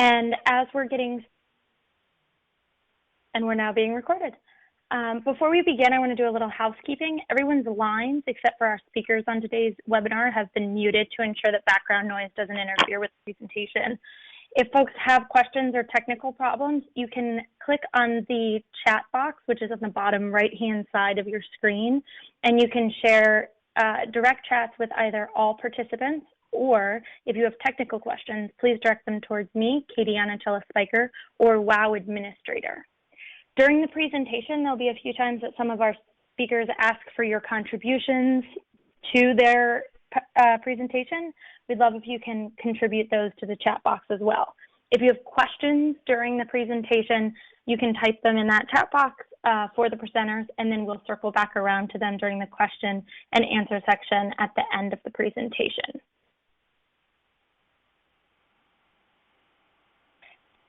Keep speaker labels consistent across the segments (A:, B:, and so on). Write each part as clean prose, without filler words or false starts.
A: And we're now being recorded. Before we begin, I want to do a little housekeeping. Everyone's lines, except for our speakers on today's webinar, have been muted to ensure that background noise doesn't interfere with the presentation. If folks have questions or technical problems, you can click on the chat box, which is on the bottom right-hand side of your screen, and you can share direct chats with either all participants, or if you have technical questions, please direct them towards me, Katie Anachella Spiker, or WOW Administrator. During the presentation, there'll be a few times that some of our speakers ask for your contributions to their presentation. We'd love if you can contribute those to the chat box as well. If you have questions during the presentation, you can type them in that chat box for the presenters, and then we'll circle back around to them during the question and answer section at the end of the presentation.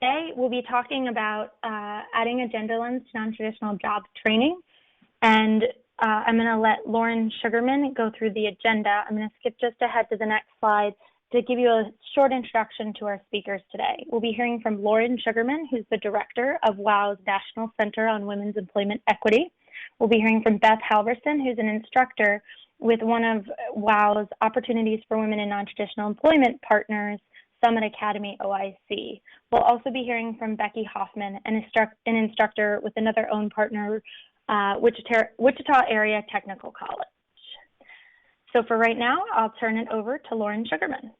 A: Today, we'll be talking about adding a gender lens to non-traditional job training, and I'm going to let Lauren Sugarman go through the agenda. I'm going to skip just ahead to the next slide to give you a short introduction to our speakers today. We'll be hearing from Lauren Sugarman, who's the director of WOW's National Center on Women's Employment Equity. We'll be hearing from Beth Halverson, who's an instructor with one of WOW's Opportunities for Women in Non-Traditional Employment Partners, Summit Academy OIC. We'll also be hearing from Becky Hoffman, an instructor with another own partner, Wichita Area Technical College. So for right now, I'll turn it over to Lauren Sugarman.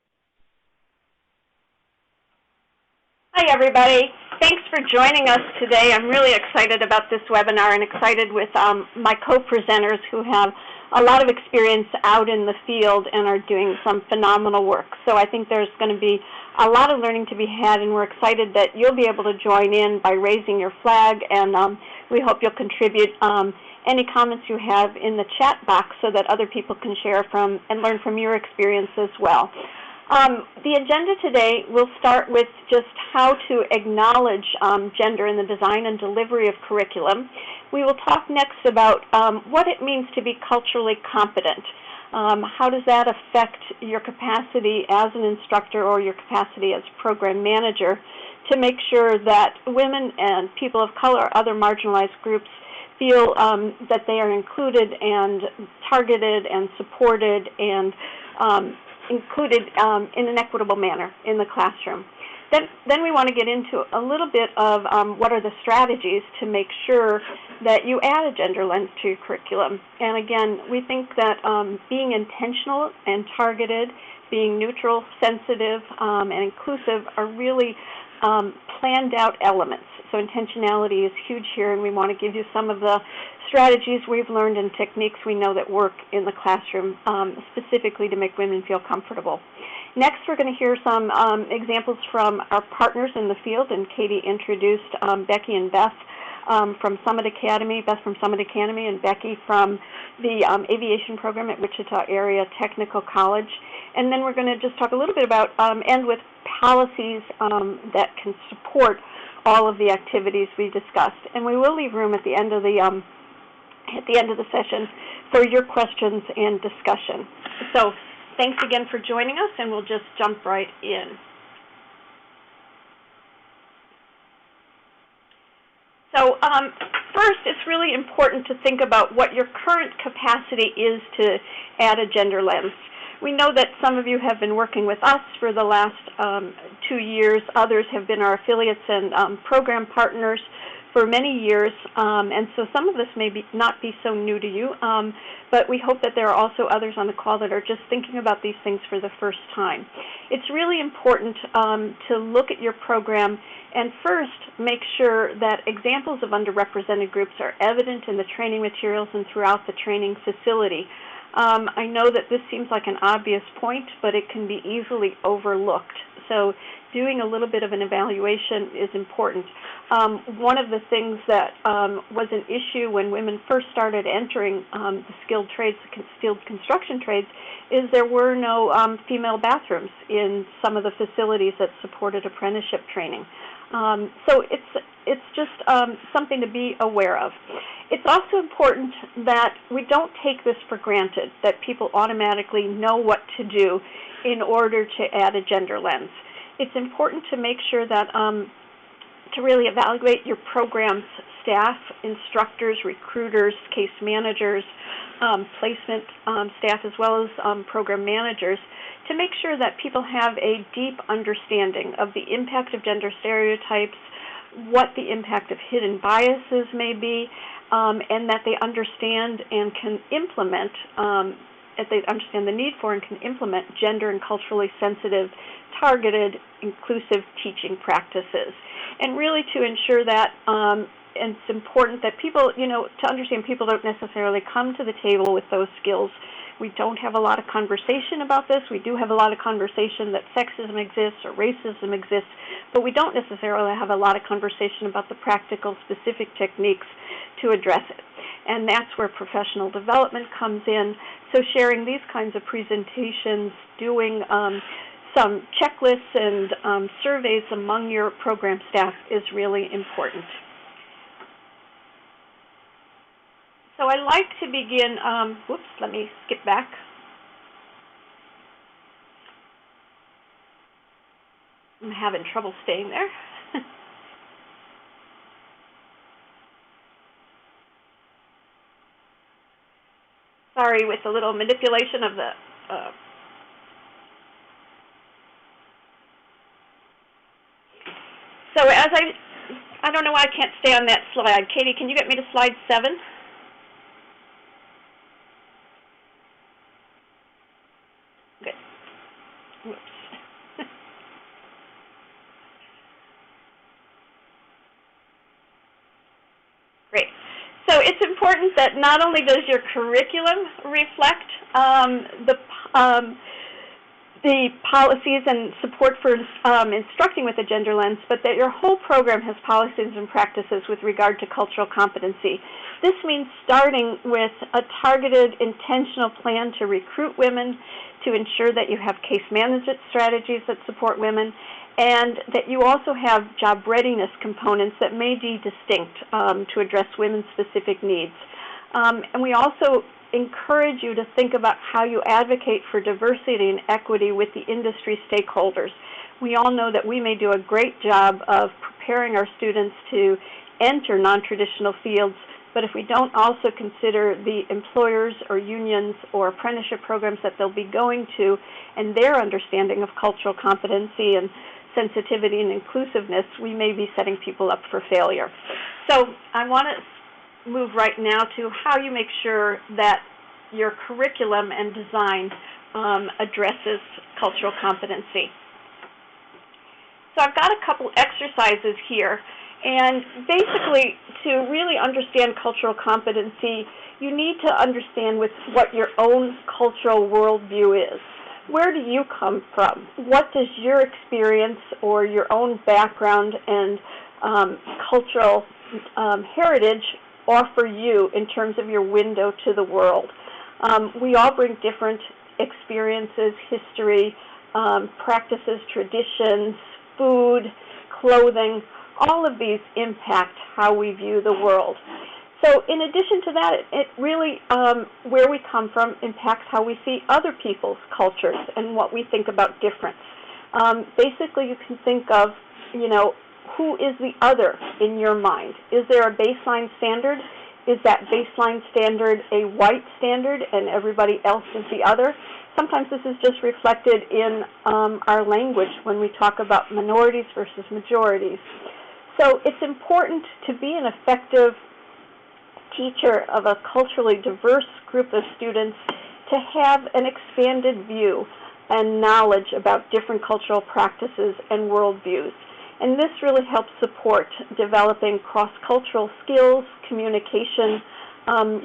B: Hi, everybody. Thanks for joining us today. I'm really excited about this webinar and excited with my co-presenters who have a lot of experience out in the field and are doing some phenomenal work. So I think there's going to be a lot of learning to be had, and we're excited that you'll be able to join in by raising your flag, and we hope you'll contribute any comments you have in the chat box so that other people can share from and learn from your experience as well. The agenda today will start with just how to acknowledge gender in the design and delivery of curriculum. We will talk next about what it means to be culturally competent. How does that affect your capacity as an instructor or your capacity as program manager to make sure that women and people of color or other marginalized groups feel that they are included and targeted and supported and included in an equitable manner in the classroom. Then we want to get into a little bit of what are the strategies to make sure that you add a gender lens to your curriculum. And again, we think that being intentional and targeted, being neutral, sensitive, and inclusive are really planned out elements. So intentionality is huge here, and we want to give you some of the strategies we've learned and techniques we know that work in the classroom, specifically to make women feel comfortable. Next, we're going to hear some examples from our partners in the field, and Katie introduced Becky and Beth from Summit Academy, Beth from Summit Academy and Becky from the aviation program at Wichita Area Technical College. And then we're going to just talk a little bit about, end with policies that can support all of the activities we discussed. And we will leave room at the end of the session for your questions and discussion. So thanks again for joining us, and we'll just jump right in. So first, it's really important to think about what your current capacity is to add a gender lens. We know that some of you have been working with us for the last 2 years. Others have been our affiliates and program partners for many years, and so some of this may not be so new to you, but we hope that there are also others on the call that are just thinking about these things for the first time. It's really important to look at your program and first make sure that examples of underrepresented groups are evident in the training materials and throughout the training facility. I know that this seems like an obvious point, but it can be easily overlooked. So doing a little bit of an evaluation is important. One of the things that was an issue when women first started entering the skilled trades, skilled construction trades, is there were no female bathrooms in some of the facilities that supported apprenticeship training. So it's just something to be aware of. It's also important that we don't take this for granted, that people automatically know what to do in order to add a gender lens. it's important to make sure that to really evaluate your program's staff, instructors, recruiters, case managers, placement staff, as well as program managers, to make sure that people have a deep understanding of the impact of gender stereotypes, what the impact of hidden biases may be, and that they understand and can implement, that they understand the need for and can implement gender and culturally sensitive, targeted, inclusive teaching practices. And really to ensure that, and it's important that people, to understand people don't necessarily come to the table with those skills. We don't have a lot of conversation about this. We do have a lot of conversation that sexism exists or racism exists, but we don't necessarily have a lot of conversation about the practical, specific techniques to address it. And that's where professional development comes in. So sharing these kinds of presentations, doing some checklists and surveys among your program staff is really important. So I'd like to begin, let me skip back. I'm having trouble staying there. Sorry, with a little manipulation of the So as I don't know why I can't stay on that slide. Katie, can you get me to slide 7? Good. Whoops. Great. So it's important that not only does your curriculum reflect the policies and support for instructing with a gender lens, but that your whole program has policies and practices with regard to cultural competency. This means starting with a targeted, intentional plan to recruit women, to ensure that you have case management strategies that support women, and that you also have job readiness components that may be distinct to address women's specific needs. And we also encourage you to think about how you advocate for diversity and equity with the industry stakeholders. We all know that we may do a great job of preparing our students to enter non-traditional fields, but if we don't also consider the employers or unions or apprenticeship programs that they'll be going to and their understanding of cultural competency and sensitivity and inclusiveness, we may be setting people up for failure. So I want to move right now to how you make sure that your curriculum and design addresses cultural competency. So I've got a couple exercises here, and basically to really understand cultural competency, you need to understand what your own cultural worldview is. Where do you come from? What does your experience or your own background and cultural heritage offer you in terms of your window to the world? We all bring different experiences, history, practices, traditions, food, clothing. All of these impact how we view the world. So in addition to that, it really, where we come from impacts how we see other people's cultures and what we think about difference. Basically, you can think of, who is the other in your mind? Is there a baseline standard? Is that baseline standard a white standard and everybody else is the other? Sometimes this is just reflected in our language when we talk about minorities versus majorities. So it's important to be an effective teacher of a culturally diverse group of students to have an expanded view and knowledge about different cultural practices and worldviews. And this really helps support developing cross-cultural skills, communication,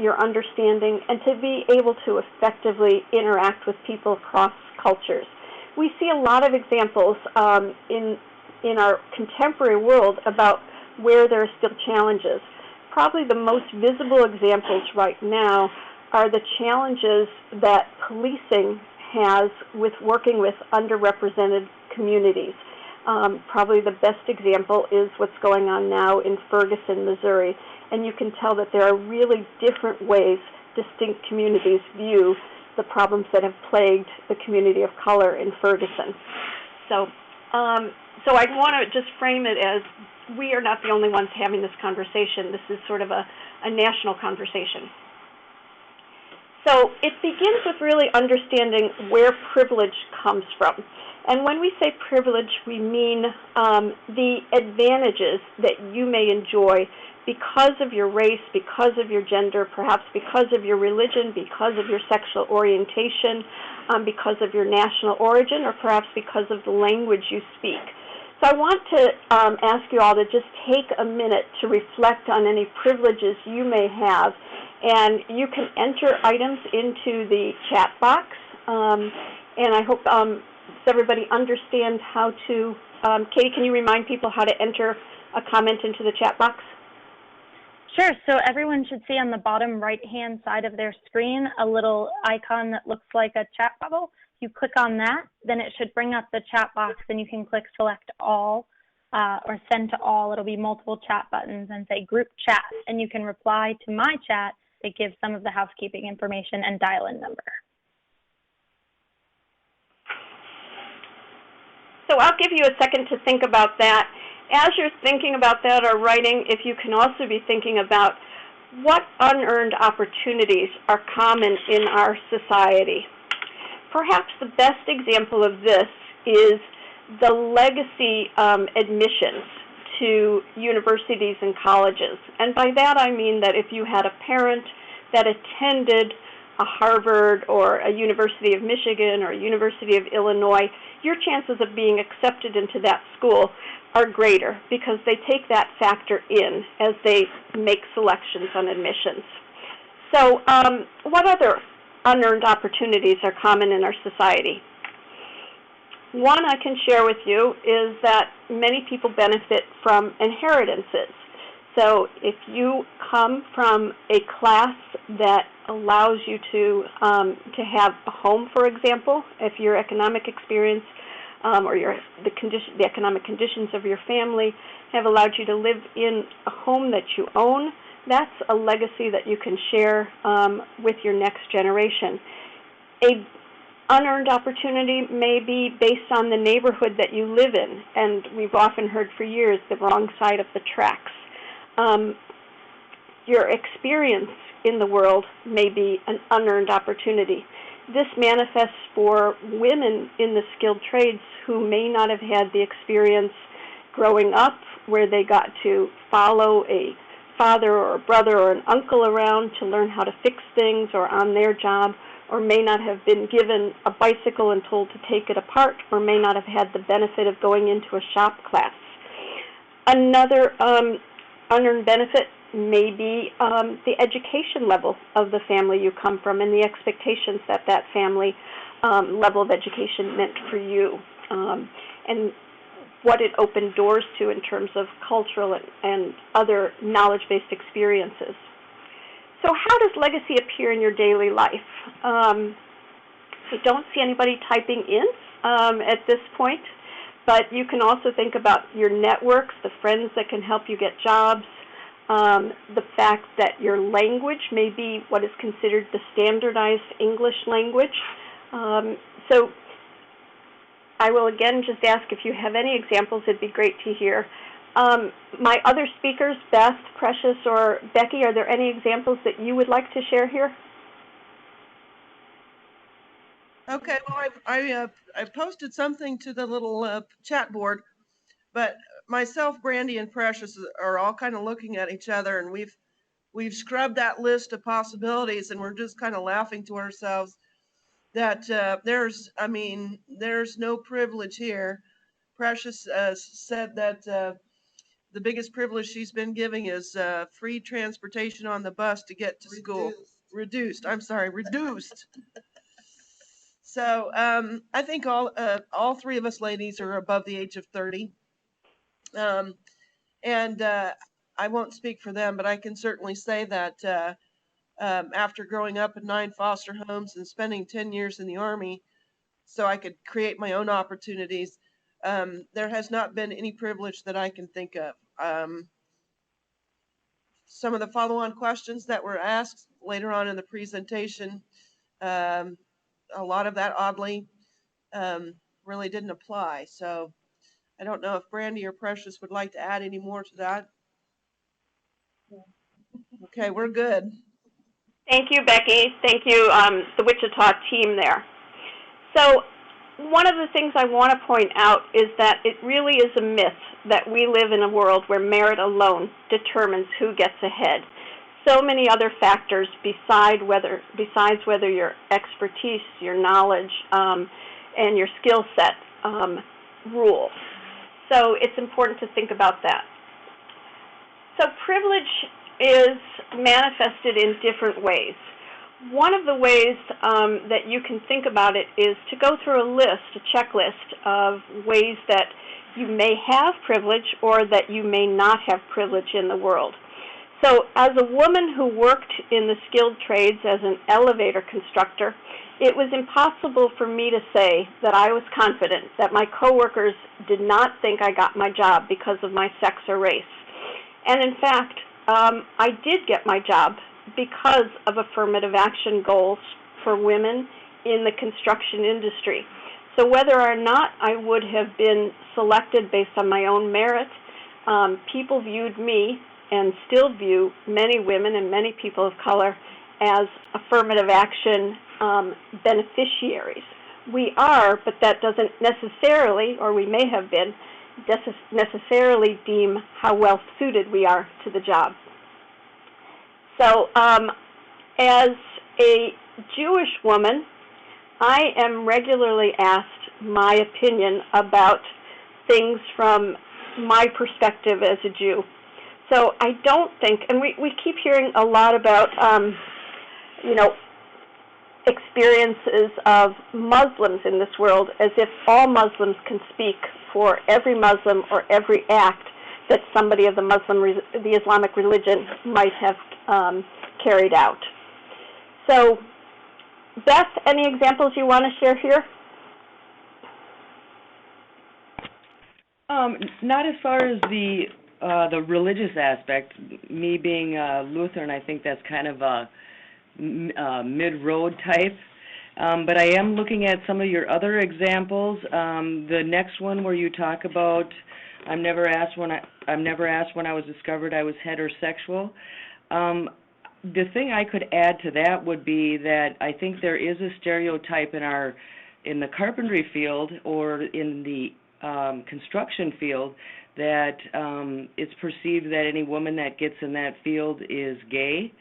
B: your understanding, and to be able to effectively interact with people across cultures. We see a lot of examples in our contemporary world about where there are still challenges. Probably the most visible examples right now are the challenges that policing has with working with underrepresented communities. Probably the best example is what's going on now in Ferguson, Missouri, and you can tell that there are really different ways distinct communities view the problems that have plagued the community of color in Ferguson. So So I want to just frame it as we are not the only ones having this conversation. This is sort of a national conversation. So it begins with really understanding where privilege comes from. And when we say privilege, we mean the advantages that you may enjoy because of your race, because of your gender, perhaps because of your religion, because of your sexual orientation, because of your national origin, or perhaps because of the language you speak. So I want to ask you all to just take a minute to reflect on any privileges you may have. And you can enter items into the chat box. And I hope everybody understands how to, Katie, can you remind people how to enter a comment into the chat box?
A: Sure. So everyone should see on the bottom right-hand side of their screen a little icon that looks like a chat bubble. You click on that, then it should bring up the chat box, and you can click select all or send to all. It'll be multiple chat buttons and say group chat, and you can reply to my chat that gives some of the housekeeping information and dial-in number.
B: So I'll give you a second to think about that. As you're thinking about that or writing, if you can also be thinking about what unearned opportunities are common in our society. Perhaps the best example of this is the legacy admissions to universities and colleges. And by that I mean that if you had a parent that attended a Harvard or a University of Michigan or a University of Illinois, your chances of being accepted into that school are greater because they take that factor in as they make selections on admissions. So what other unearned opportunities are common in our society? One I can share with you is that many people benefit from inheritances. So if you come from a class that allows you to have a home, for example, if your economic experience or the economic conditions of your family have allowed you to live in a home that you own, that's a legacy that you can share with your next generation. A unearned opportunity may be based on the neighborhood that you live in, and we've often heard for years the wrong side of the tracks. Your experience in the world may be an unearned opportunity. This manifests for women in the skilled trades who may not have had the experience growing up where they got to follow a father or a brother or an uncle around to learn how to fix things or on their job, or may not have been given a bicycle and told to take it apart, or may not have had the benefit of going into a shop class. Another unearned benefit may be the education level of the family you come from and the expectations that that family level of education meant for you, and what it opened doors to in terms of cultural and other knowledge-based experiences. So how does legacy appear in your daily life? I don't see anybody typing in at this point, but you can also think about your networks, the friends that can help you get jobs, the fact that your language may be what is considered the standardized English language. So I will again just ask if you have any examples. It'd be great to hear. My other speakers, Beth, Precious, or Becky, are there any examples that you would like to share here?
C: Okay, well, I posted something to the little chat board, but myself, Brandy, and Precious are all kind of looking at each other, and we've scrubbed that list of possibilities, and we're just kind of laughing to ourselves that there's no privilege here. Precious said that the biggest privilege she's been giving is free transportation on the bus to get to school. Reduced. So I think all three of us ladies are above the age of 30. And I won't speak for them, but I can certainly say that after growing up in 9 foster homes and spending 10 years in the Army so I could create my own opportunities, there has not been any privilege that I can think of. Some of the follow-on questions that were asked later on in the presentation, a lot of that oddly really didn't apply. So I don't know if Brandy or Precious would like to add any more to that. Okay, we're good.
B: Thank you, Becky. Thank you, the Wichita team there. So one of the things I want to point out is that it really is a myth that we live in a world where merit alone determines who gets ahead. So many other factors besides whether your expertise, your knowledge, and your skill set rule. So it's important to think about that. So privilege is manifested in different ways. One of the ways that you can think about it is to go through a checklist of ways that you may have privilege or that you may not have privilege in the world. So as a woman who worked in the skilled trades as an elevator constructor, it was impossible for me to say that I was confident that my coworkers did not think I got my job because of my sex or race. And in fact, I did get my job because of affirmative action goals for women in the construction industry. So whether or not I would have been selected based on my own merit, people viewed me and still view many women and many people of color as affirmative action beneficiaries. We are, but that doesn't necessarily, or we may have been, necessarily deem how well suited we are to the job. So as a Jewish woman, I am regularly asked my opinion about things from my perspective as a Jew. So I don't think, and we keep hearing a lot about, experiences of Muslims in this world as if all Muslims can speak for every Muslim or every act that somebody of the Islamic religion might have carried out. So, Beth, any examples you want to share here?
D: Not as far as the religious aspect. Me being Lutheran, I think that's kind of a mid-road type. But I am looking at some of your other examples. The next one where you talk about I'm never asked when I was discovered I was heterosexual. The thing I could add to that would be that I think there is a stereotype in the carpentry field or in the construction field that it's perceived that any woman that gets in that field is gay,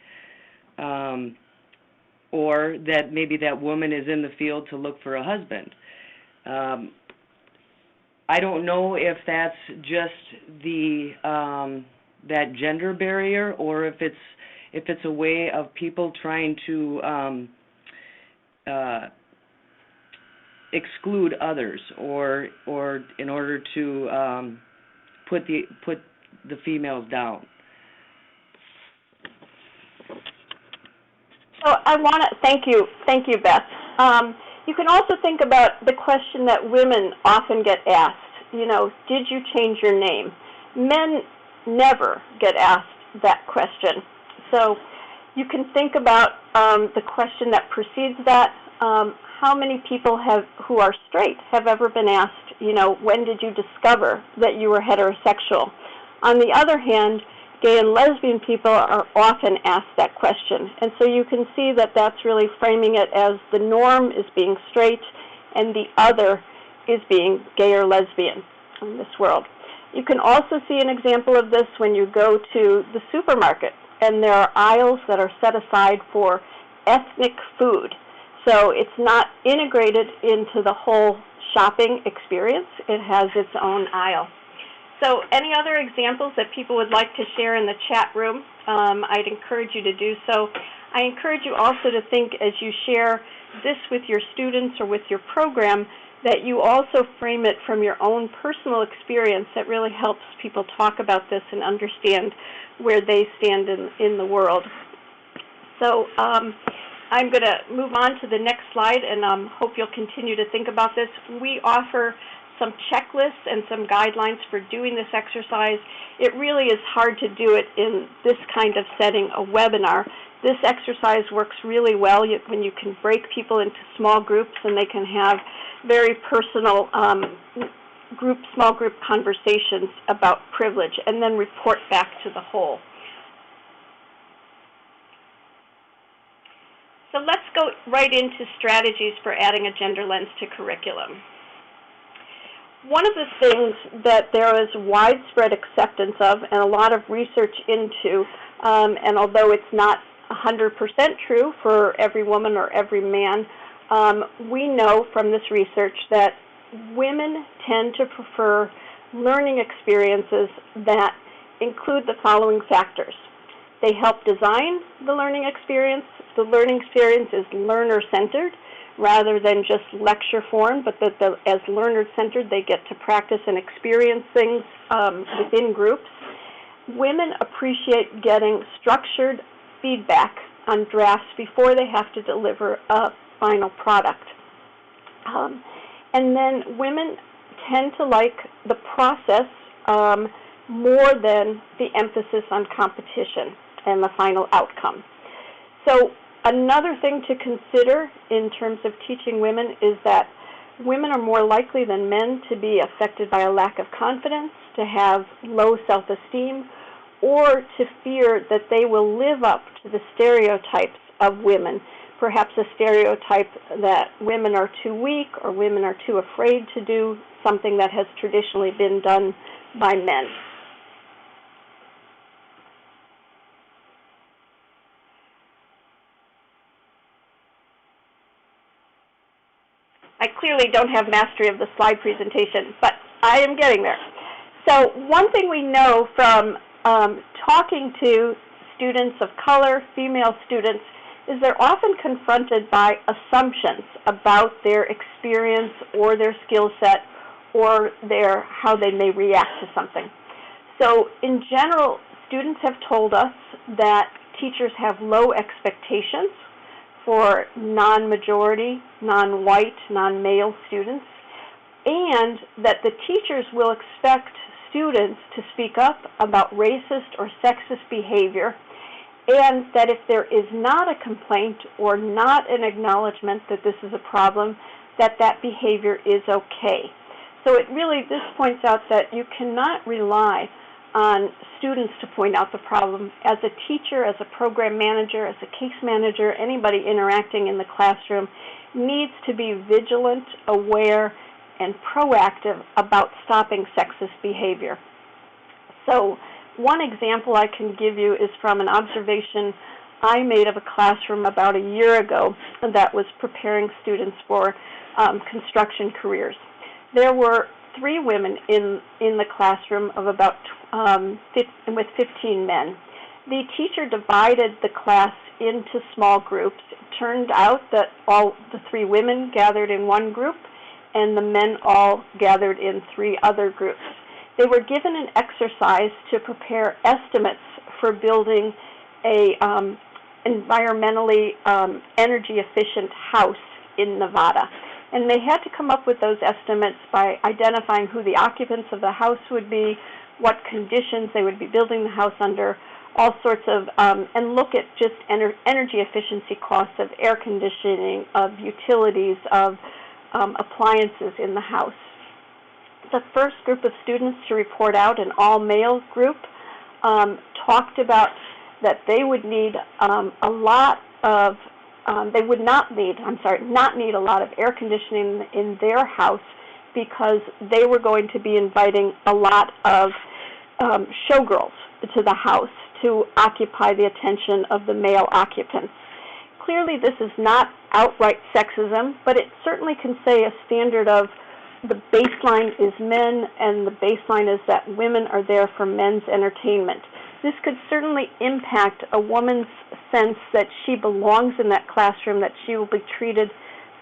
D: or that maybe that woman is in the field to look for a husband. I don't know if that's just the that gender barrier, or if it's a way of people trying to exclude others, or in order to put the females down.
B: So I want to thank you, Beth. You can also think about the question that women often get asked. Did you change your name? Men never get asked that question. So you can think about the question that precedes that. How many people who are straight have ever been asked, when did you discover that you were heterosexual? On the other hand, gay and lesbian people are often asked that question. And so you can see that that's really framing it as the norm is being straight and the other is being gay or lesbian in this world. You can also see an example of this when you go to the supermarket, and there are aisles that are set aside for ethnic food. So it's not integrated into the whole shopping experience. It has its own aisle. So any other examples that people would like to share in the chat room, I'd encourage you to do so. I encourage you also to think as you share this with your students or with your program that you also frame it from your own personal experience. That really helps people talk about this and understand where they stand in the world. So I'm going to move on to the next slide, and hope you'll continue to think about this. We offer some checklists and some guidelines for doing this exercise. It really is hard to do it in this kind of setting, a webinar. This exercise works really well when you can break people into small groups and they can have very personal small group conversations about privilege, and then report back to the whole. So let's go right into strategies for adding a gender lens to curriculum. One of the things that there is widespread acceptance of and a lot of research into, and although it's not 100% true for every woman or every man, we know from this research that women tend to prefer learning experiences that include the following factors. They help design the learning experience. The learning experience is learner-centered rather than just lecture form, but that as learner-centered, they get to practice and experience things within groups. Women appreciate getting structured feedback on drafts before they have to deliver a final product. And then women tend to like the process more than the emphasis on competition and the final outcome. So another thing to consider in terms of teaching women is that women are more likely than men to be affected by a lack of confidence, to have low self-esteem, or to fear that they will live up to the stereotypes of women. Perhaps a stereotype that women are too weak or women are too afraid to do something that has traditionally been done by men. I clearly don't have mastery of the slide presentation, but I am getting there. So one thing we know from talking to students of color, female students, is they're often confronted by assumptions about their experience or their skill set or how they may react to something. So in general, students have told us that teachers have low expectations for non-majority, non-white, non-male students, and that the teachers will expect students to speak up about racist or sexist behavior, and that if there is not a complaint or not an acknowledgement that this is a problem, that behavior is okay. So this points out that you cannot rely on students to point out the problem. As a teacher, as a program manager, as a case manager, anybody interacting in the classroom needs to be vigilant, aware, and proactive about stopping sexist behavior. So one example I can give you is from an observation I made of a classroom about a year ago that was preparing students for construction careers. There were 3 women in the classroom of about with 15 men. The teacher divided the class into small groups. It turned out that all the 3 women gathered in one group and the men all gathered in 3 other groups. They were given an exercise to prepare estimates for building a environmentally energy efficient house in Nevada. And they had to come up with those estimates by identifying who the occupants of the house would be, what conditions they would be building the house under, all sorts of, and look at just energy efficiency costs of air conditioning, of utilities, of appliances in the house. The first group of students to report out, an all-male group, talked about that they would need a lot of they would not need a lot of air conditioning in their house because they were going to be inviting a lot of showgirls to the house to occupy the attention of the male occupants. Clearly, this is not outright sexism, but it certainly can say a standard of the baseline is men and the baseline is that women are there for men's entertainment. This could certainly impact a woman's sense that she belongs in that classroom, that she will be treated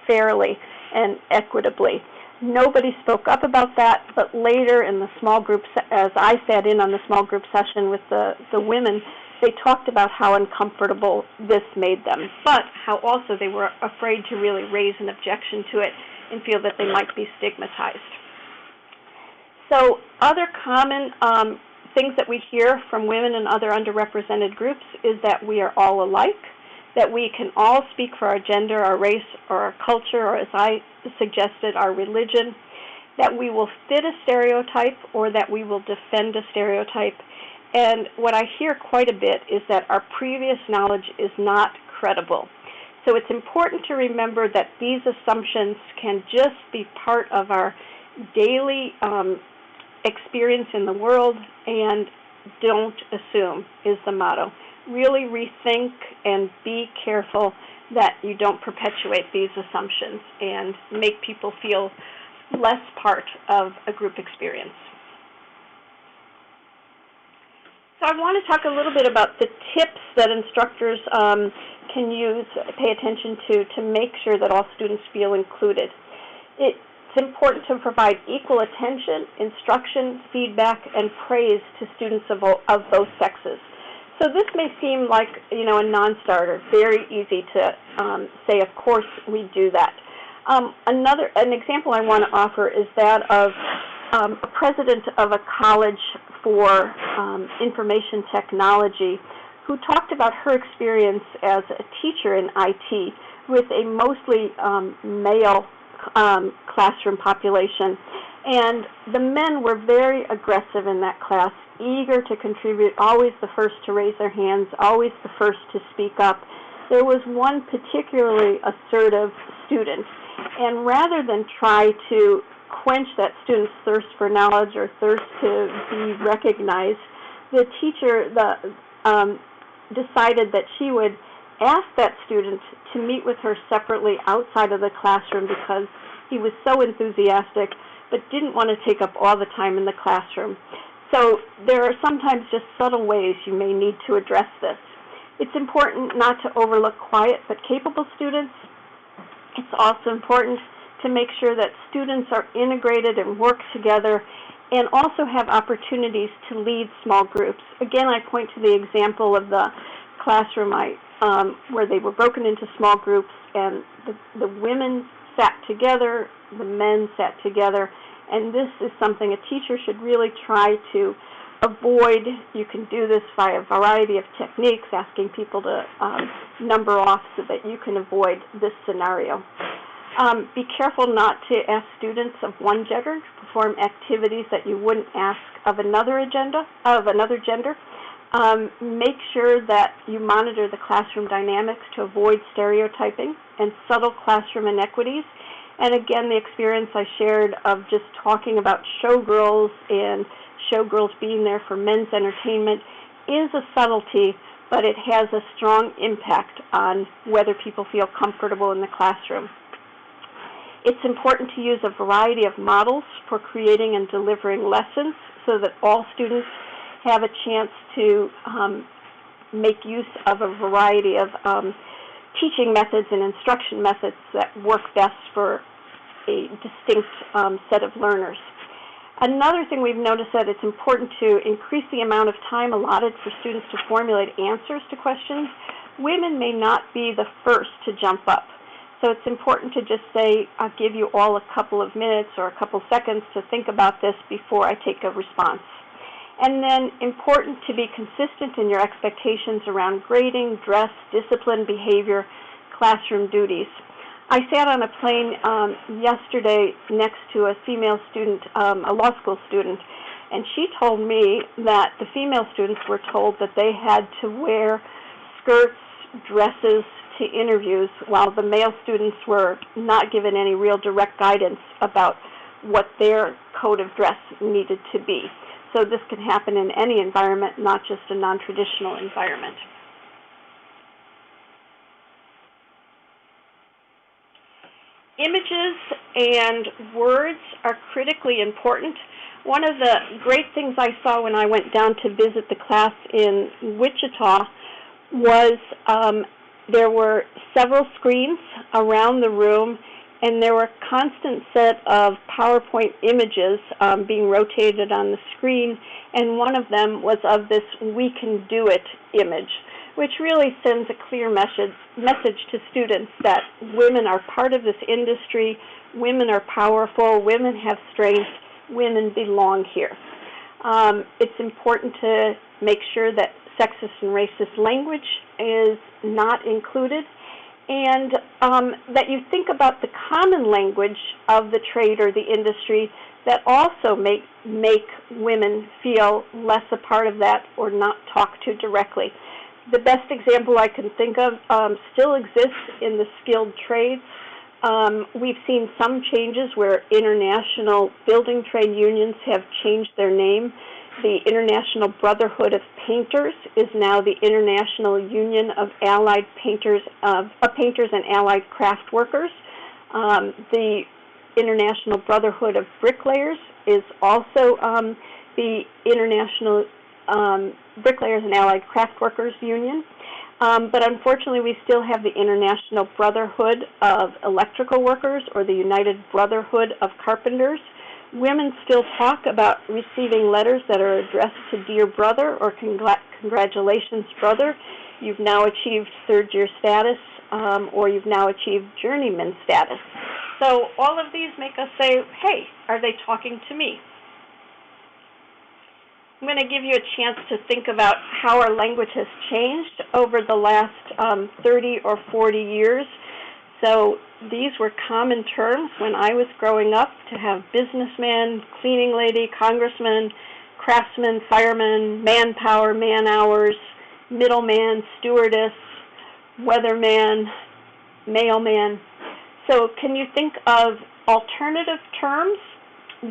B: fairly and equitably. Nobody spoke up about that, but later in the small group, as I sat in on the small group session with the women, they talked about how uncomfortable this made them, but how also they were afraid to really raise an objection to it and feel that they might be stigmatized. So other common things that we hear from women and other underrepresented groups is that we are all alike, that we can all speak for our gender, our race, or our culture, or as I suggested, our religion, that we will fit a stereotype or that we will defend a stereotype. And what I hear quite a bit is that our previous knowledge is not credible. So it's important to remember that these assumptions can just be part of our daily experience in the world, and don't assume is the motto. Really rethink and be careful that you don't perpetuate these assumptions and make people feel less part of a group experience. So I want to talk a little bit about the tips that instructors can use, pay attention to make sure that all students feel included. It's important to provide equal attention, instruction, feedback, and praise to students of both sexes. So this may seem like, a non-starter, very easy to say, of course we do that. An example I want to offer is that of a president of a college for information technology who talked about her experience as a teacher in IT with a mostly male classroom population. And the men were very aggressive in that class, eager to contribute, always the first to raise their hands, always the first to speak up. There was one particularly assertive student, and rather than try to quench that student's thirst for knowledge or thirst to be recognized, the teacher decided that she would ask that student to meet with her separately outside of the classroom because he was so enthusiastic but didn't want to take up all the time in the classroom. So there are sometimes just subtle ways you may need to address this. It's important not to overlook quiet but capable students. It's also important to make sure that students are integrated and work together and also have opportunities to lead small groups. Again, I point to the example of the classroom where they were broken into small groups, and the women sat together, the men sat together, and this is something a teacher should really try to avoid. You can do this by a variety of techniques, asking people to number off so that you can avoid this scenario. Be careful not to ask students of one gender to perform activities that you wouldn't ask of another gender. Make sure that you monitor the classroom dynamics to avoid stereotyping and subtle classroom inequities. And again, the experience I shared of just talking about showgirls and showgirls being there for men's entertainment is a subtlety, but it has a strong impact on whether people feel comfortable in the classroom. It's important to use a variety of models for creating and delivering lessons so that all students have a chance to make use of a variety of teaching methods and instruction methods that work best for a distinct set of learners. Another thing we've noticed that it's important to increase the amount of time allotted for students to formulate answers to questions. Women may not be the first to jump up. So it's important to just say, I'll give you all a couple of minutes or a couple seconds to think about this before I take a response. And then important to be consistent in your expectations around grading, dress, discipline, behavior, classroom duties. I sat on a plane yesterday next to a female student, a law school student, and she told me that the female students were told that they had to wear skirts, dresses to interviews, while the male students were not given any real direct guidance about what their code of dress needed to be. So this can happen in any environment, not just a non-traditional environment. Images and words are critically important. One of the great things I saw when I went down to visit the class in Wichita was there were several screens around the room, and there were a constant set of PowerPoint images being rotated on the screen, and one of them was of this "we can do it" image, which really sends a clear message to students that women are part of this industry, women are powerful, women have strength, women belong here. It's important to make sure that sexist and racist language is not included, and that you think about the common language of the trade or the industry that also make women feel less a part of that or not talked to directly. The best example I can think of still exists in the skilled trades. We've seen some changes where international building trade unions have changed their name. The International Brotherhood of Painters is now the International Union of Allied Painters Painters and Allied Craft Workers. The International Brotherhood of Bricklayers is also the International Bricklayers and Allied Craft Workers Union. But unfortunately, we still have the International Brotherhood of Electrical Workers or the United Brotherhood of Carpenters. Women still talk about receiving letters that are addressed to Dear Brother or Congratulations, Brother. You've now achieved third-year status or you've now achieved journeyman status. So all of these make us say, hey, are they talking to me? I'm going to give you a chance to think about how our language has changed over the last 30 or 40 years. So these were common terms when I was growing up, to have businessman, cleaning lady, congressman, craftsman, fireman, manpower, man hours, middleman, stewardess, weatherman, mailman. So can you think of alternative terms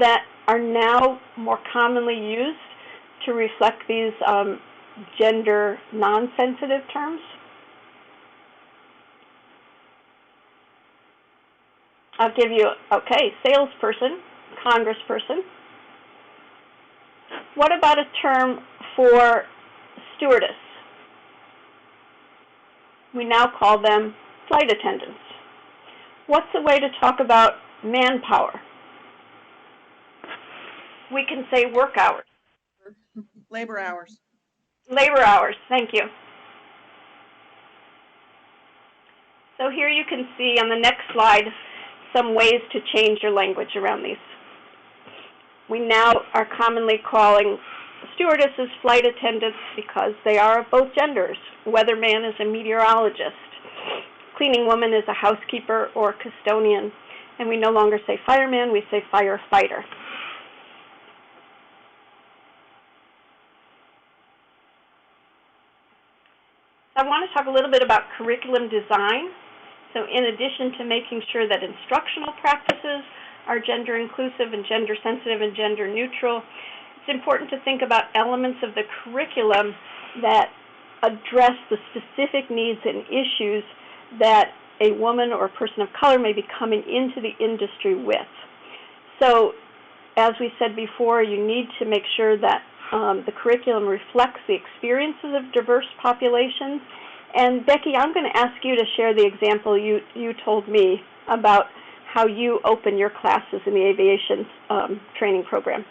B: that are now more commonly used to reflect these gender non-sensitive terms? I'll give you, okay, salesperson, congressperson. What about a term for stewardess? We now call them flight attendants. What's a way to talk about manpower? We can say work hours.
C: Labor hours.
B: Labor hours, thank you. So here you can see on the next slide some ways to change your language around these. We now are commonly calling stewardesses flight attendants because they are of both genders. Weatherman is a meteorologist. Cleaning woman is a housekeeper or custodian. And we no longer say fireman, we say firefighter. I want to talk a little bit about curriculum design. So in addition to making sure that instructional practices are gender inclusive and gender sensitive and gender neutral, it's important to think about elements of the curriculum that address the specific needs and issues that a woman or a person of color may be coming into the industry with. So as we said before, you need to make sure that the curriculum reflects the experiences of diverse populations. And Becky, I'm going to ask you to share the example you told me about how you open your classes in the aviation training program.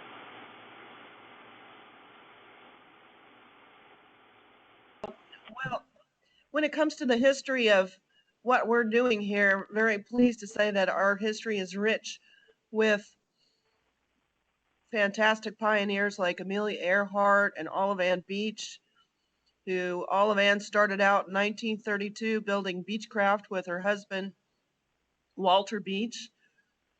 C: Well, when it comes to the history of what we're doing here, very pleased to say that our history is rich with fantastic pioneers like Amelia Earhart and Olive Ann Beach, who Olive Ann started out in 1932 building Beechcraft with her husband, Walter Beach.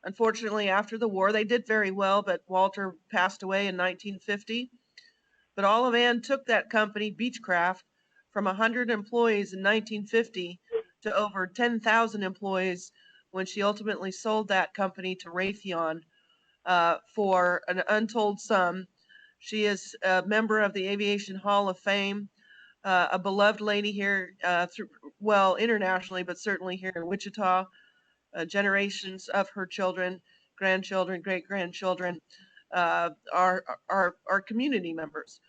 C: Unfortunately, after the war, they did very well, but Walter passed away in 1950. But Olive Ann took that company, Beechcraft, from 100 employees in 1950 to over 10,000 employees when she ultimately sold that company to Raytheon for an untold sum. She is a member of the Aviation Hall of Fame, a beloved lady here, internationally, but certainly here in Wichita. Generations of her children, grandchildren, great-grandchildren are community members.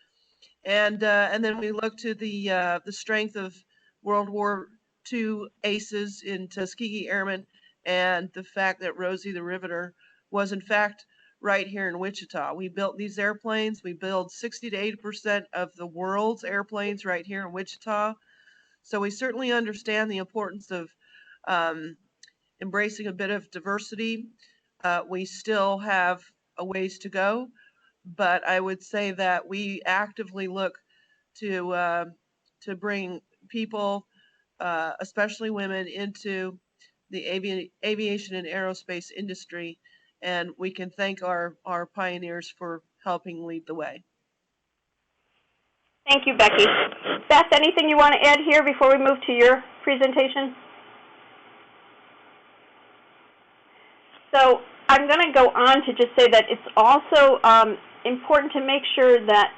C: And then we look to the strength of World War II aces in Tuskegee Airmen, and the fact that Rosie the Riveter was in fact right here in Wichita. We built these airplanes. We build 60 to 80% of the world's airplanes right here in Wichita. So we certainly understand the importance of embracing a bit of diversity. We still have a ways to go, but I would say that we actively look to bring people especially women, into the aviation and aerospace industry, and we can thank our pioneers for helping lead the way.
B: Thank you, Becky. Beth, anything you want to add here before we move to your presentation? So I'm going to go on to just say that it's also important to make sure that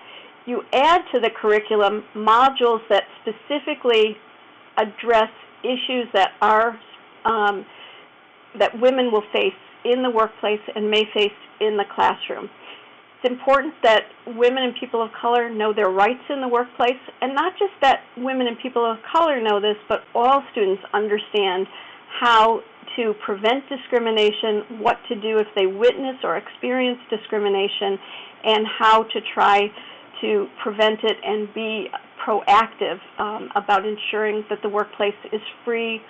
B: you add to the curriculum modules that specifically address issues that are that women will face in the workplace and may face in the classroom. It's important that women and people of color know their rights in the workplace, and not just that women and people of color know this, but all students understand how to prevent discrimination, what to do if they witness or experience discrimination, and how to try to prevent it and be proactive about ensuring that the workplace is free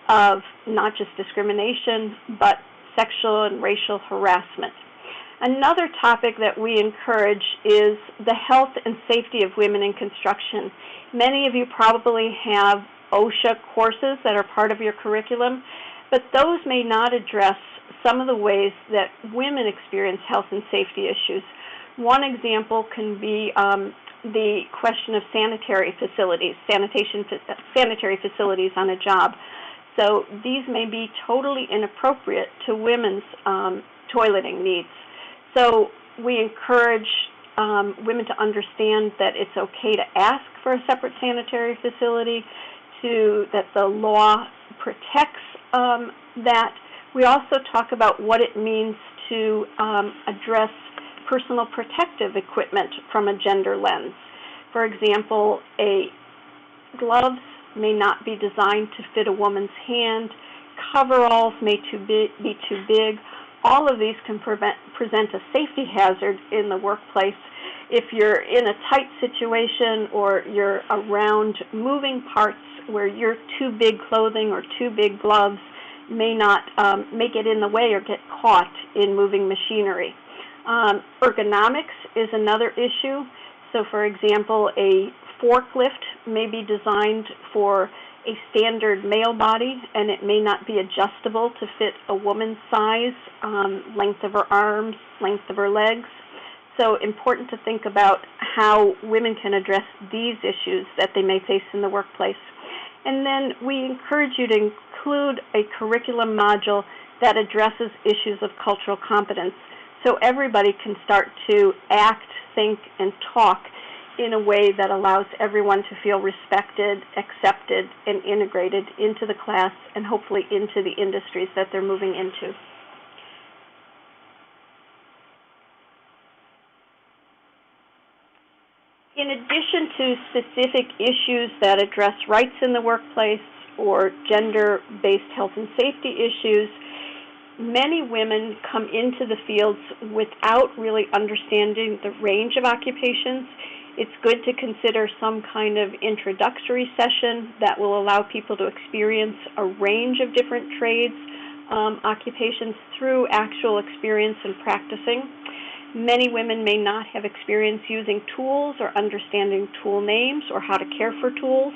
B: of not just discrimination, but sexual and racial harassment. Another topic that we encourage is the health and safety of women in construction. Many of you probably have OSHA courses that are part of your curriculum, but those may not address some of the ways that women experience health and safety issues. One example can be the question of sanitary facilities on a job. So these may be totally inappropriate to women's toileting needs. So we encourage women to understand that it's okay to ask for a separate sanitary facility, that the law protects that. We also talk about what it means to address personal protective equipment from a gender lens. For example, gloves may not be designed to fit a woman's hand. Coveralls may be too big. All of these can present a safety hazard in the workplace. If you're in a tight situation or you're around moving parts where your too big clothing or too big gloves may not make it in the way or get caught in moving machinery. Ergonomics is another issue. So, for example, a forklift may be designed for a standard male body, and it may not be adjustable to fit a woman's size, length of her arms, length of her legs. So important to think about how women can address these issues that they may face in the workplace. And then we encourage you to include a curriculum module that addresses issues of cultural competence, so everybody can start to act, think, and talk in a way that allows everyone to feel respected, accepted, and integrated into the class and hopefully into the industries that they're moving into. In addition to specific issues that address rights in the workplace or gender-based health and safety issues, many women come into the fields without really understanding the range of occupations. It's good to consider some kind of introductory session that will allow people to experience a range of different trades, occupations through actual experience and practicing. Many women may not have experience using tools or understanding tool names or how to care for tools.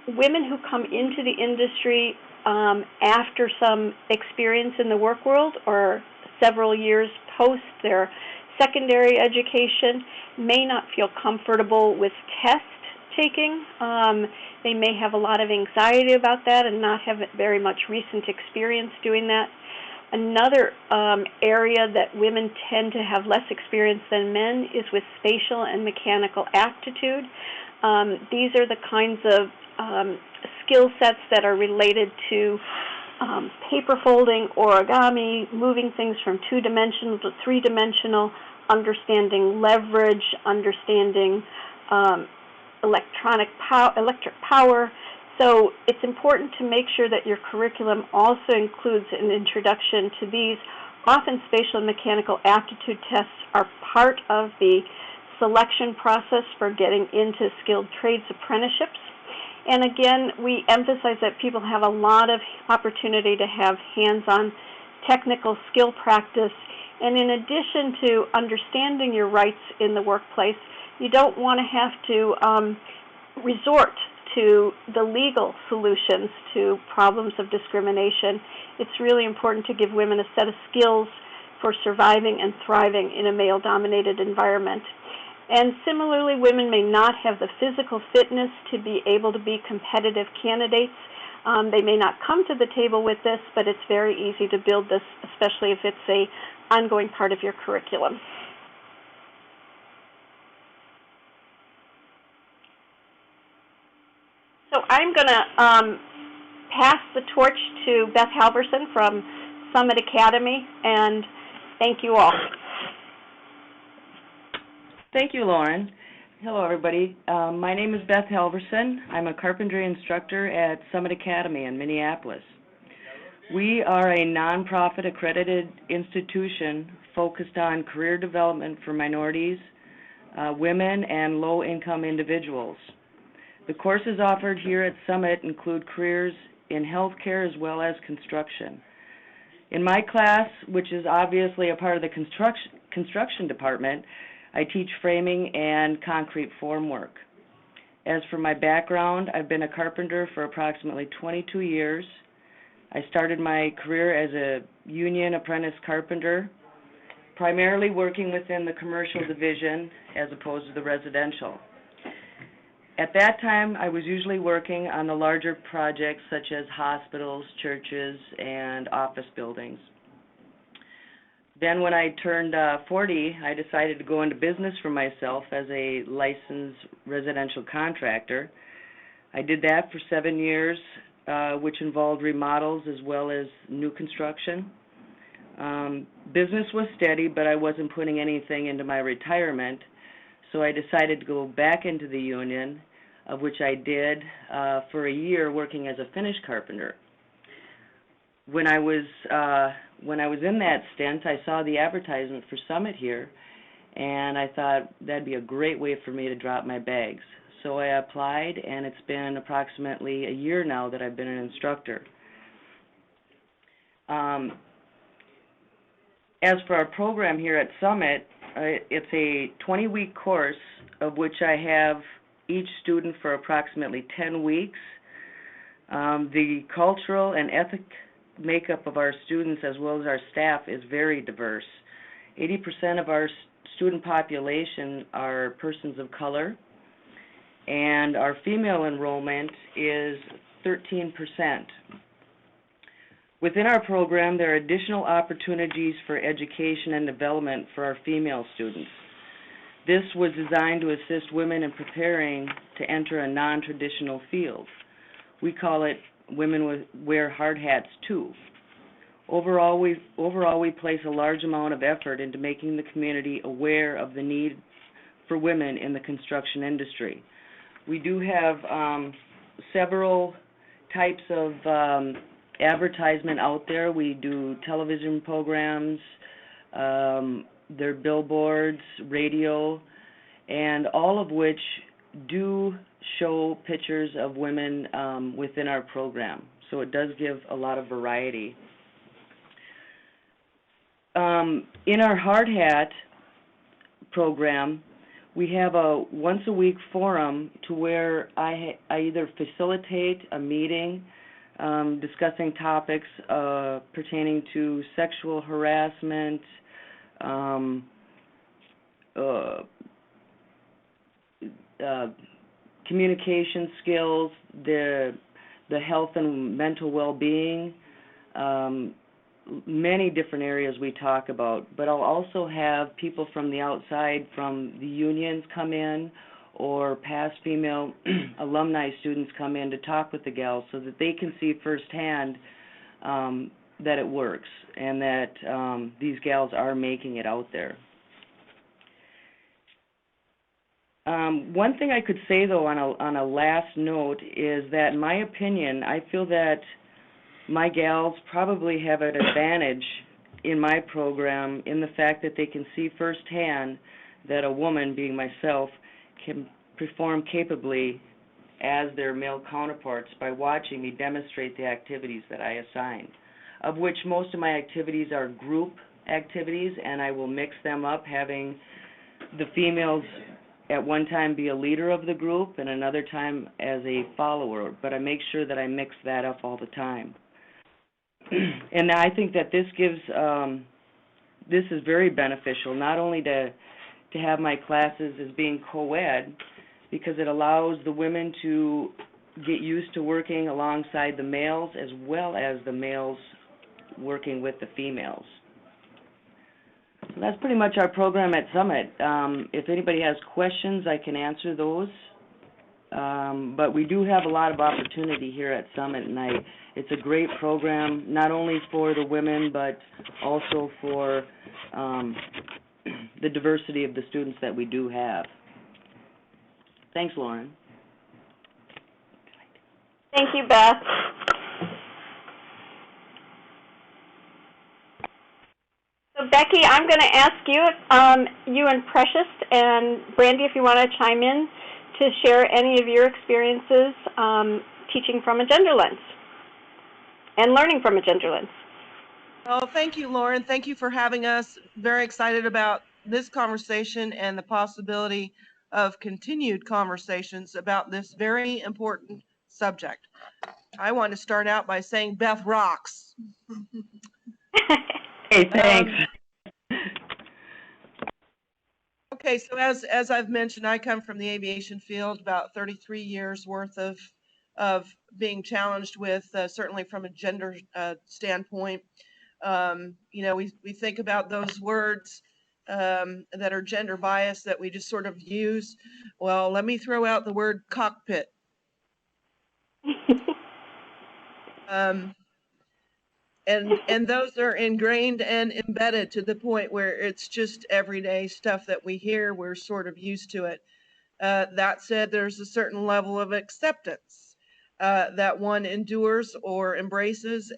B: Women who come into the industry after some experience in the work world or several years post their secondary education may not feel comfortable with test taking. They may have a lot of anxiety about that and not have very much recent experience doing that. Another area that women tend to have less experience than men is with spatial and mechanical aptitude. These are the kinds of skill sets that are related to paper folding, origami, moving things from two-dimensional to three-dimensional, understanding leverage, understanding electric power. So it's important to make sure that your curriculum also includes an introduction to these. Often spatial and mechanical aptitude tests are part of the selection process for getting into skilled trades apprenticeships. And again, we emphasize that people have a lot of opportunity to have hands-on technical skill practice. And in addition to understanding your rights in the workplace, you don't want to have to resort to the legal solutions to problems of discrimination, it's really important to give women a set of skills for surviving and thriving in a male-dominated environment. And similarly, women may not have the physical fitness to be able to be competitive candidates. They may not come to the table with this, but it's very easy to build this, especially if it's an ongoing part of your curriculum. So I'm going to pass the torch to Beth Halverson from Summit Academy, and thank you all.
D: Thank you, Lauren. Hello, everybody. My name is Beth Halverson. I'm a carpentry instructor at Summit Academy in Minneapolis. We are a nonprofit accredited institution focused on career development for minorities, women, and low-income individuals. The courses offered here at Summit include careers in healthcare as well as construction. In my class, which is obviously a part of the construction department, I teach framing and concrete formwork. As for my background, I've been a carpenter for approximately 22 years. I started my career as a union apprentice carpenter, primarily working within the commercial division as opposed to the residential. At that time, I was usually working on the larger projects such as hospitals, churches, and office buildings. Then when I turned 40, I decided to go into business for myself as a licensed residential contractor. I did that for 7 years, which involved remodels as well as new construction. Business was steady, but I wasn't putting anything into my retirement, so I decided to go back into the union, of which I did for a year working as a finish carpenter. When I was in that stint, I saw the advertisement for Summit here, and I thought that'd be a great way for me to drop my bags. So I applied, and it's been approximately a year now that I've been an instructor. As for our program here at Summit, it's a 20-week course of which I have each student for approximately 10 weeks. The cultural and ethnic makeup of our students as well as our staff is very diverse. 80% of our student population are persons of color, and our female enrollment is 13%. Within our program, there are additional opportunities for education and development for our female students. This was designed to assist women in preparing to enter a non-traditional field. We call it Women Wear Hard Hats Too. Overall, we place a large amount of effort into making the community aware of the need for women in the construction industry. We do have several types of advertisement out there. We do television programs, there are billboards, radio, and all of which do show pictures of women within our program. So it does give a lot of variety. In our Hard Hat program, we have a once-a-week forum to where I either facilitate a meeting discussing topics pertaining to sexual harassment, communication skills, the health and mental well-being, many different areas we talk about. But I'll also have people from the outside, from the unions, come in, or past female alumni students come in to talk with the gals so that they can see firsthand that it works and that these gals are making it out there. One thing I could say, though, on a last note is that, in my opinion, I feel that my gals probably have an advantage in my program in the fact that they can see firsthand that a woman, being myself, can perform capably as their male counterparts by watching me demonstrate the activities that I assign, of which most of my activities are group activities, and I will mix them up, having the females at one time be a leader of the group and another time as a follower, but I make sure that I mix that up all the time. And I think that this gives, this is very beneficial, not only to have my classes as being co-ed, because it allows the women to get used to working alongside the males as well as the males working with the females. So that's pretty much our program at Summit. If anybody has questions, I can answer those. But we do have a lot of opportunity here at Summit, and it's a great program, not only for the women, but also for the diversity of the students that we do have. Thanks, Lauren.
B: Thank you, Beth. So, Becky, I'm going to ask you, you and Precious and Brandy, if you want to chime in to share any of your experiences teaching from a gender lens and learning from a gender lens.
C: Oh, thank you, Lauren. Thank you for having us. Very excited about this conversation and the possibility of continued conversations about this very important subject. I want to start out by saying Beth rocks.
D: Hey, thanks.
C: Okay, so as I've mentioned, I come from the aviation field, about 33 years worth of being challenged with, certainly from a gender standpoint. You know, we think about those words that are gender biased that we just sort of use. Well, let me throw out the word cockpit. And those are ingrained and embedded to the point where it's just everyday stuff that we hear. We're sort of used to it. That said, there's a certain level of acceptance that one endures or embraces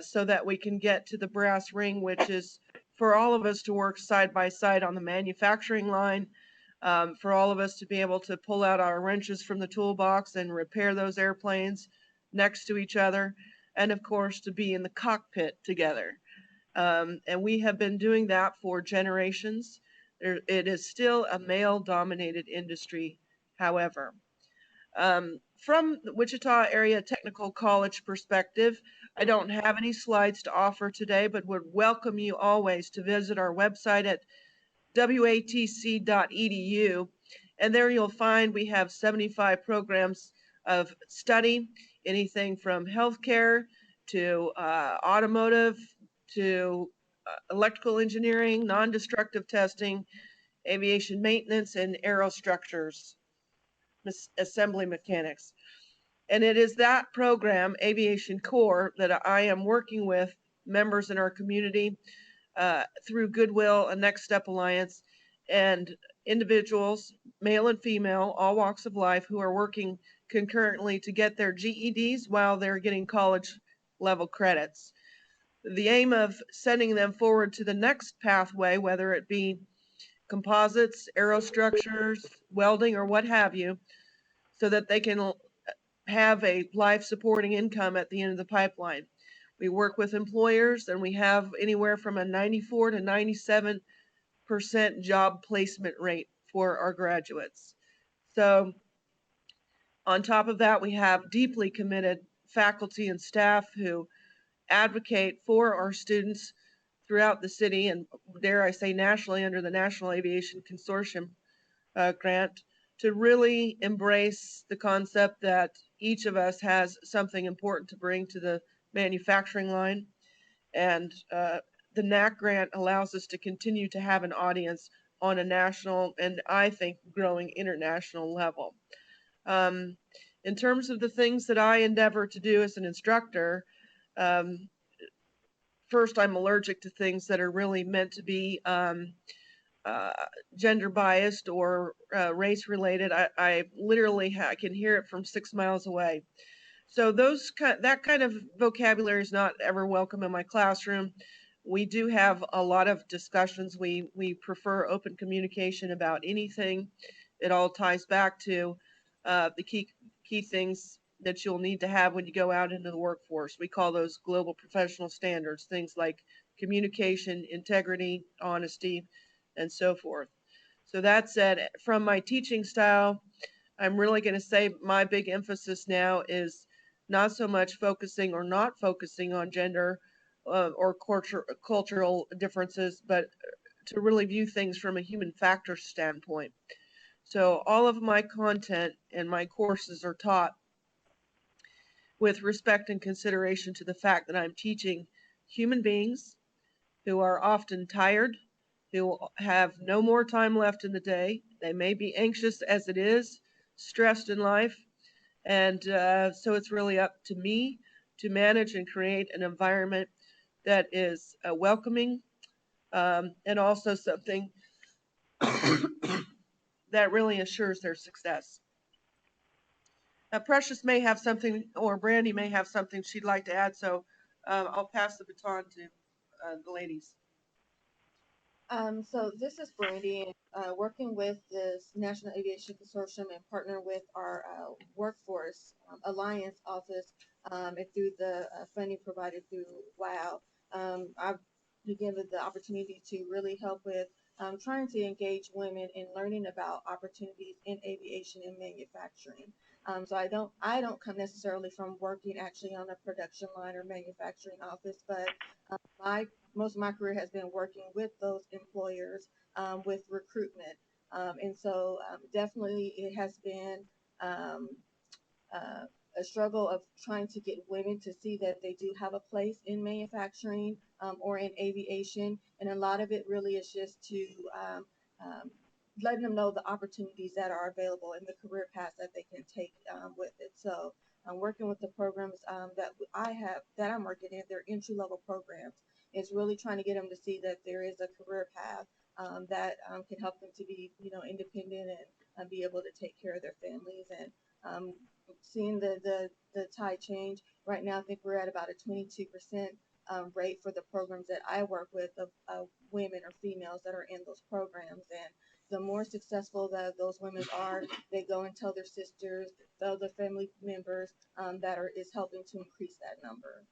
C: so that we can get to the brass ring, which is for all of us to work side by side on the manufacturing line, for all of us to be able to pull out our wrenches from the toolbox and repair those airplanes next to each other, and of course to be in the cockpit together. And we have been doing that for generations. It is still a male-dominated industry, however. From the Wichita Area Technical College perspective, I don't have any slides to offer today, but would welcome you always to visit our website at watc.edu. And there you'll find we have 75 programs of study, anything from healthcare to automotive to electrical engineering, non-destructive testing, aviation maintenance, and aerostructures, assembly mechanics. And it is that program, Aviation Core, that I am working with members in our community through Goodwill and Next Step Alliance and individuals, male and female, all walks of life, who are working concurrently to get their GEDs while they're getting college level credits. The aim of sending them forward to the next pathway, whether it be composites, aerostructures, welding, or what have you, so that they can have a life-supporting income at the end of the pipeline. We work with employers, and we have anywhere from a 94 to 97% job placement rate for our graduates. So on top of that, we have deeply committed faculty and staff who advocate for our students throughout the city, and dare I say nationally, under the National Aviation Consortium grant, to really embrace the concept that each of us has something important to bring to the manufacturing line. And the NAC grant allows us to continue to have an audience on a national and, I think, growing international level. In terms of the things that I endeavor to do as an instructor, first, I'm allergic to things that are really meant to be gender biased or race related. I literally can hear it from 6 miles away. So that kind of vocabulary is not ever welcome in my classroom. We do have a lot of discussions. We prefer open communication about anything. It all ties back to the key things that you'll need to have when you go out into the workforce. We call those global professional standards, things like communication, integrity, honesty, and so forth. So that said, from my teaching style, I'm really going to say my big emphasis now is not so much focusing or not focusing on gender or cultural differences, but to really view things from a human factor standpoint. So all of my content and my courses are taught with respect and consideration to the fact that I'm teaching human beings who are often tired, who have no more time left in the day. They may be anxious as it is, stressed in life, and so it's really up to me to manage and create an environment that is welcoming and also something that really assures their success. Precious may have something, or Brandy may have something she'd like to add, so I'll pass the baton to the ladies.
E: So this is Brandy, working with this National Aviation Consortium and partner with our Workforce Alliance office and through the funding provided through WOW. I've been given the opportunity to really help with trying to engage women in learning about opportunities in aviation and manufacturing. So I don't come necessarily from working actually on a production line or manufacturing office, but most of my career has been working with those employers with recruitment. And so definitely it has been um, a struggle of trying to get women to see that they do have a place in manufacturing or in aviation. And a lot of it really is just to um, letting them know the opportunities that are available and the career paths that they can take with it. So I'm working with the programs that I'm working in, they're entry-level programs. It's really trying to get them to see that there is a career path that can help them to be, independent and be able to take care of their families. And seeing the tide change right now, I think we're at about a 22% rate for the programs that I work with of women or females that are in those programs. And the more successful that those women are, they go and tell their sisters, the other family members is helping to increase that number.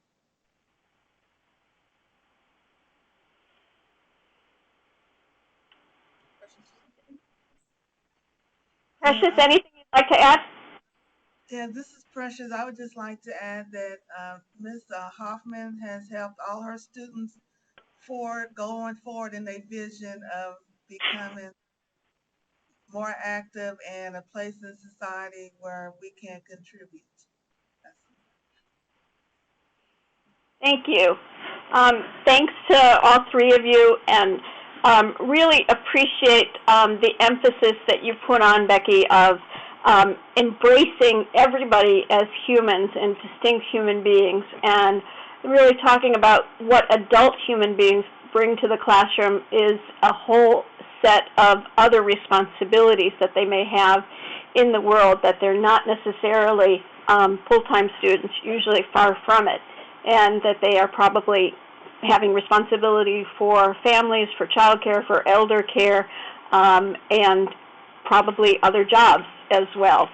B: Precious, anything you'd like to add?
F: Yeah, this is Precious. I would just like to add that Ms. Hoffman has helped all her students going forward in their vision of becoming more active and a place in society where we can contribute.
B: Thank you. Thanks to all three of you, and really appreciate the emphasis that you put on, Becky, of embracing everybody as humans and distinct human beings, and really talking about what adult human beings bring to the classroom is a whole set of other responsibilities that they may have in the world that they're not necessarily full-time students, usually far from it, and that they are probably having responsibility for families, for childcare, for elder care, and probably other jobs as well.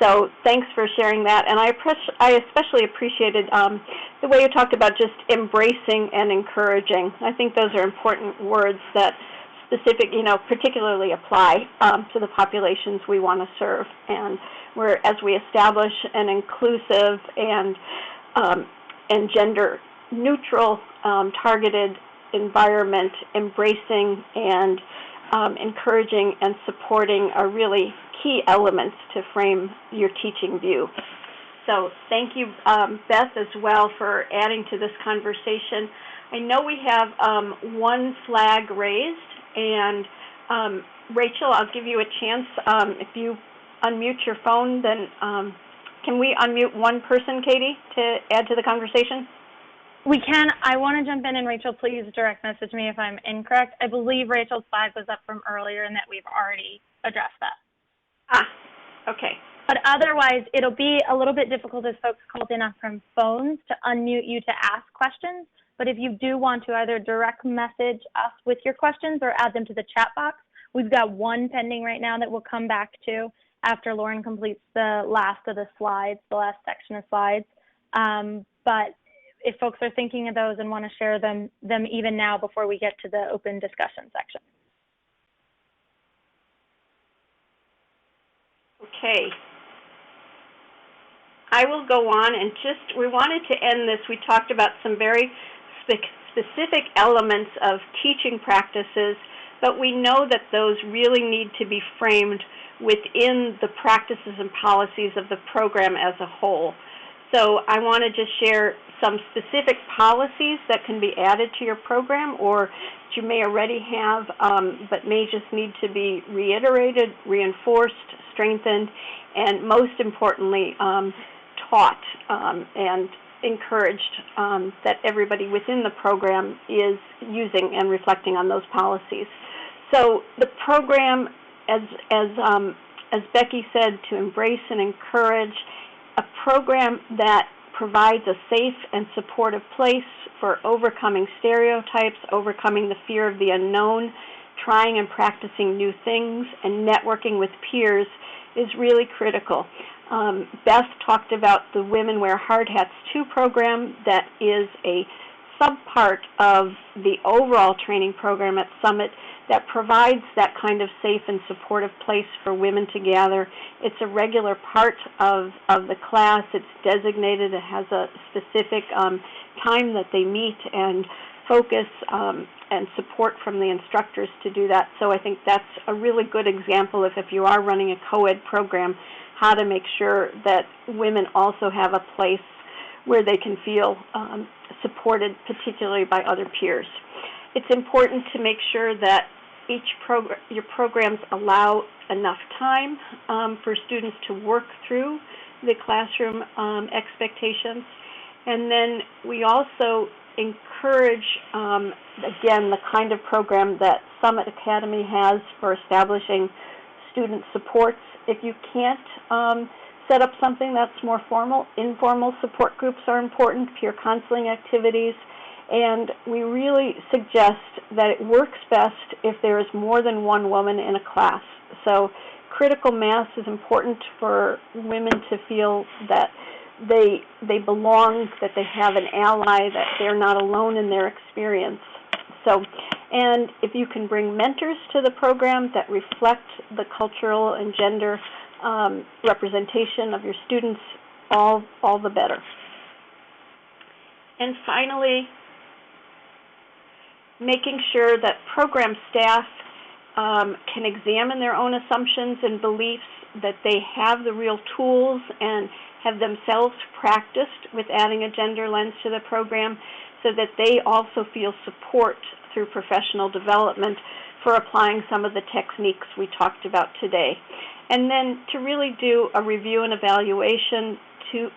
B: So thanks for sharing that. And I especially appreciated the way you talked about just embracing and encouraging. I think those are important words that particularly apply to the populations we want to serve. And as we establish an inclusive and gender neutral, targeted environment, embracing and encouraging and supporting are really key elements to frame your teaching view. So thank you, Beth, as well, for adding to this conversation. I know we have one flag raised, and Rachel, I'll give you a chance. If you unmute your phone, then can we unmute one person, Katie, to add to the conversation?
A: We can. I want to jump in, and Rachel, please direct message me if I'm incorrect. I believe Rachel's flag was up from earlier and that we've already addressed that.
B: Okay.
A: But otherwise, it'll be a little bit difficult as folks called in from phones to unmute you to ask questions. But if you do want to either direct message us with your questions or add them to the chat box, we've got one pending right now that we'll come back to after Lauren completes the last of the slides, the last section of slides. But if folks are thinking of those and want to share them even now before we get to the open discussion section.
B: Okay. I will go on and we wanted to end this. We talked about some very specific elements of teaching practices, but we know that those really need to be framed within the practices and policies of the program as a whole. So I want to just share some specific policies that can be added to your program or that you may already have, but may just need to be reiterated, reinforced, strengthened, and most importantly, taught and encouraged that everybody within the program is using and reflecting on those policies. So the program, as Becky said, to embrace and encourage a program that provides a safe and supportive place for overcoming stereotypes, overcoming the fear of the unknown, trying and practicing new things, and networking with peers is really critical. Beth talked about the Women Wear Hard Hats 2 program that is a subpart of the overall training program at Summit that provides that kind of safe and supportive place for women to gather. It's a regular part of the class. It's designated. It has a specific time that they meet and focus and support from the instructors to do that. So I think that's a really good example of if you are running a co-ed program, how to make sure that women also have a place where they can feel supported, particularly by other peers. It's important to make sure that your programs allow enough time for students to work through the classroom expectations. And then we also encourage, again, the kind of program that Summit Academy has for establishing student supports. If you can't set up something that's more formal, informal support groups are important, peer counseling activities, and we really suggest that it works best if there is more than one woman in a class. So critical mass is important for women to feel that they belong, that they have an ally, that they're not alone in their experience. So, and if you can bring mentors to the program that reflect the cultural and gender representation of your students, all the better. And finally, making sure that program staff can examine their own assumptions and beliefs, that they have the real tools and have themselves practiced with adding a gender lens to the program so that they also feel support through professional development for applying some of the techniques we talked about today. And then to really do a review and evaluation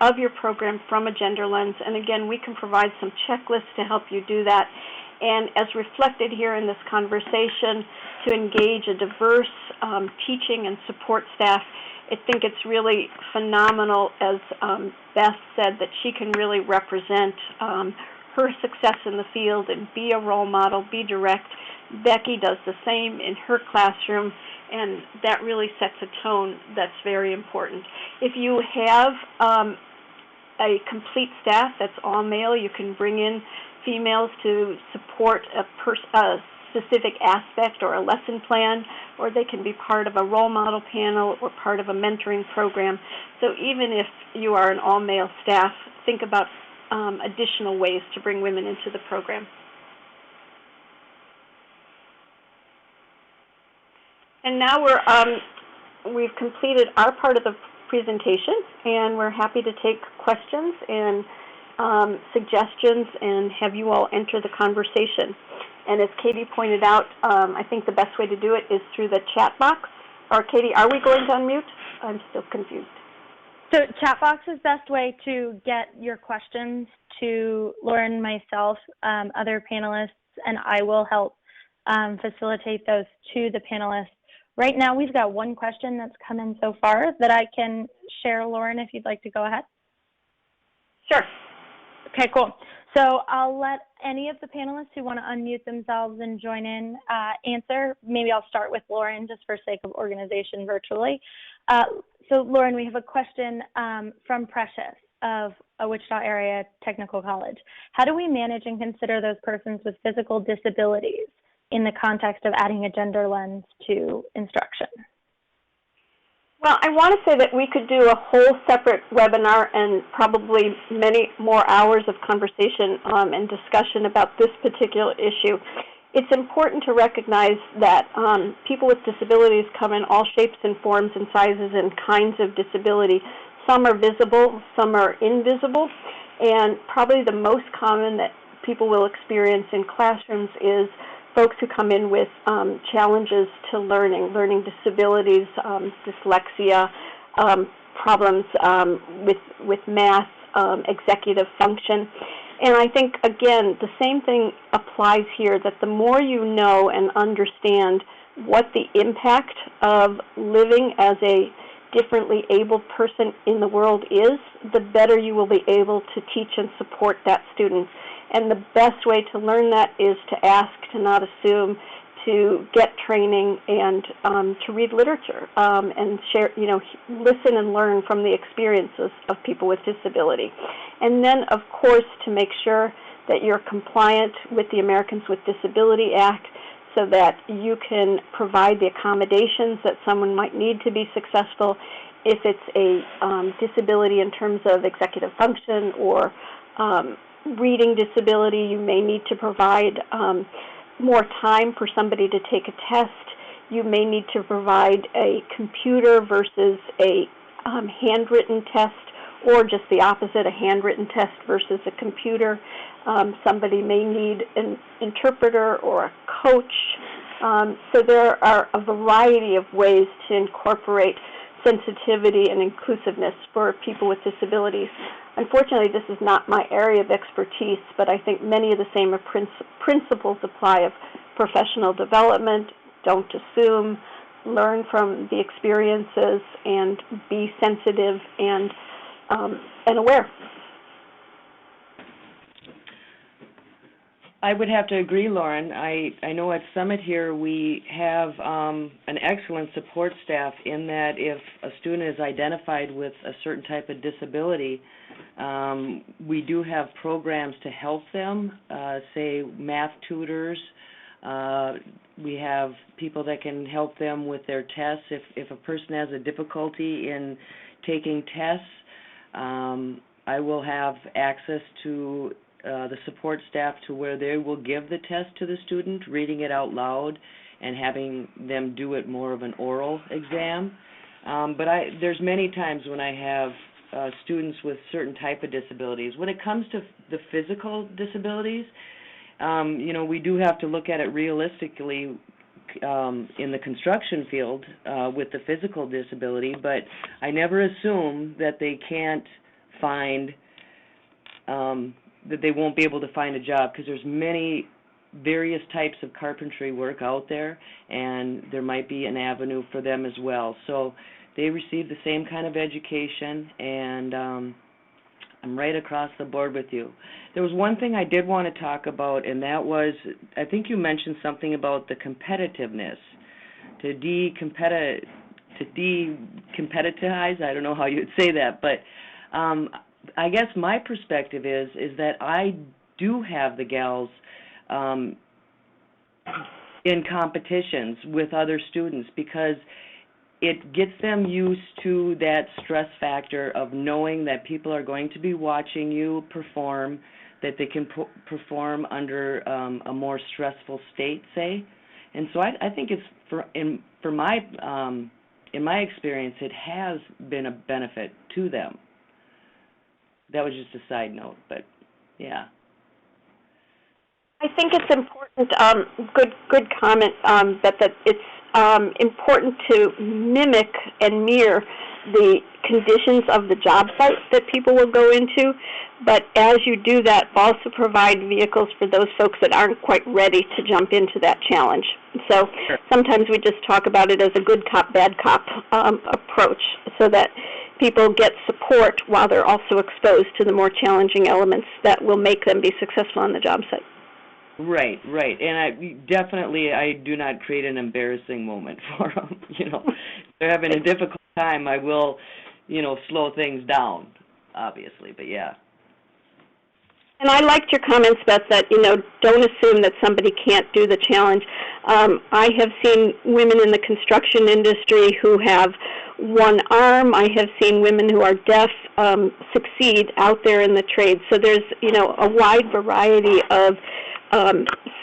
B: of your program from a gender lens. And again, we can provide some checklists to help you do that. And as reflected here in this conversation, to engage a diverse teaching and support staff, I think it's really phenomenal, as Beth said, that she can really represent her success in the field and be a role model, be direct. Becky does the same in her classroom, and that really sets a tone that's very important. If you have a complete staff that's all male, you can bring in females to support a specific aspect or a lesson plan, or they can be part of a role model panel or part of a mentoring program. So even if you are an all-male staff, think about additional ways to bring women into the program. And now we've completed our part of the presentation, and we're happy to take questions and suggestions and have you all enter the conversation. And as Katie pointed out, I think the best way to do it is through the chat box. Or Katie, are we going to unmute? I'm still confused.
A: So chat box is best way to get your questions to Lauren, myself, other panelists, and I will help facilitate those to the panelists. Right now, we've got one question that's come in so far that I can share, Lauren, if you'd like to go ahead.
B: Sure.
A: Okay, cool. So I'll let any of the panelists who want to unmute themselves and join in answer. Maybe I'll start with Lauren just for sake of organization virtually. So Lauren, we have a question from Precious of a Wichita Area Technical College. How do we manage and consider those persons with physical disabilities in the context of adding a gender lens to instruction?
B: Well, I want to say that we could do a whole separate webinar and probably many more hours of conversation and discussion about this particular issue. It's important to recognize that people with disabilities come in all shapes and forms and sizes and kinds of disability. Some are visible, some are invisible, and probably the most common that people will experience in classrooms is folks who come in with challenges to learning disabilities, dyslexia, problems with math, executive function. And I think, again, the same thing applies here, that the more you know and understand what the impact of living as a differently abled person in the world is, the better you will be able to teach and support that student. And the best way to learn that is to ask, to not assume, to get training, and to read literature and share, listen and learn from the experiences of people with disability. And then, of course, to make sure that you're compliant with the Americans with Disability Act so that you can provide the accommodations that someone might need to be successful. If it's a disability in terms of executive function or reading disability, you may need to provide more time for somebody to take a test. You may need to provide a computer versus a handwritten test, or just the opposite, a handwritten test versus a computer. Somebody may need an interpreter or a coach. So there are a variety of ways to incorporate sensitivity and inclusiveness for people with disabilities. Unfortunately, this is not my area of expertise, but I think many of the same principles apply of professional development, don't assume, learn from the experiences, and be sensitive and aware.
D: I would have to agree, Lauren. I know at Summit here we have an excellent support staff in that if a student is identified with a certain type of disability, we do have programs to help them, say math tutors. We have people that can help them with their tests. If a person has a difficulty in taking tests, I will have access to the support staff to where they will give the test to the student, reading it out loud and having them do it more of an oral exam. But there's many times when I have students with certain type of disabilities. When it comes to the physical disabilities, we do have to look at it realistically in the construction field with the physical disability, but I never assume that they can't find that they won't be able to find a job, because there's many various types of carpentry work out there, and there might be an avenue for them as well. So they receive the same kind of education, and I'm right across the board with you. There was one thing I did want to talk about, and that was, I think you mentioned something about the competitiveness, to de-competitize, I don't know how you'd say that, but I guess my perspective is that I do have the gals in competitions with other students, because it gets them used to that stress factor of knowing that people are going to be watching you perform, that they can perform under a more stressful state, say. And so I think it's in my experience, it has been a benefit to them. That was just a side note, but yeah.
B: I think it's important, good comment, that it's important to mimic and mirror the conditions of the job site that people will go into, but as you do that, also provide vehicles for those folks that aren't quite ready to jump into that challenge. So sometimes we just talk about it as a good cop, bad cop approach, so that people get support while they're also exposed to the more challenging elements that will make them be successful on the job site.
D: Right. And I do not create an embarrassing moment for them. If they're having a difficult time, I will, slow things down, obviously, but yeah.
B: And I liked your comments, Beth, that, don't assume that somebody can't do the challenge. I have seen women in the construction industry who have one arm. I have seen women who are deaf succeed out there in the trade. So there's, you know, a wide variety of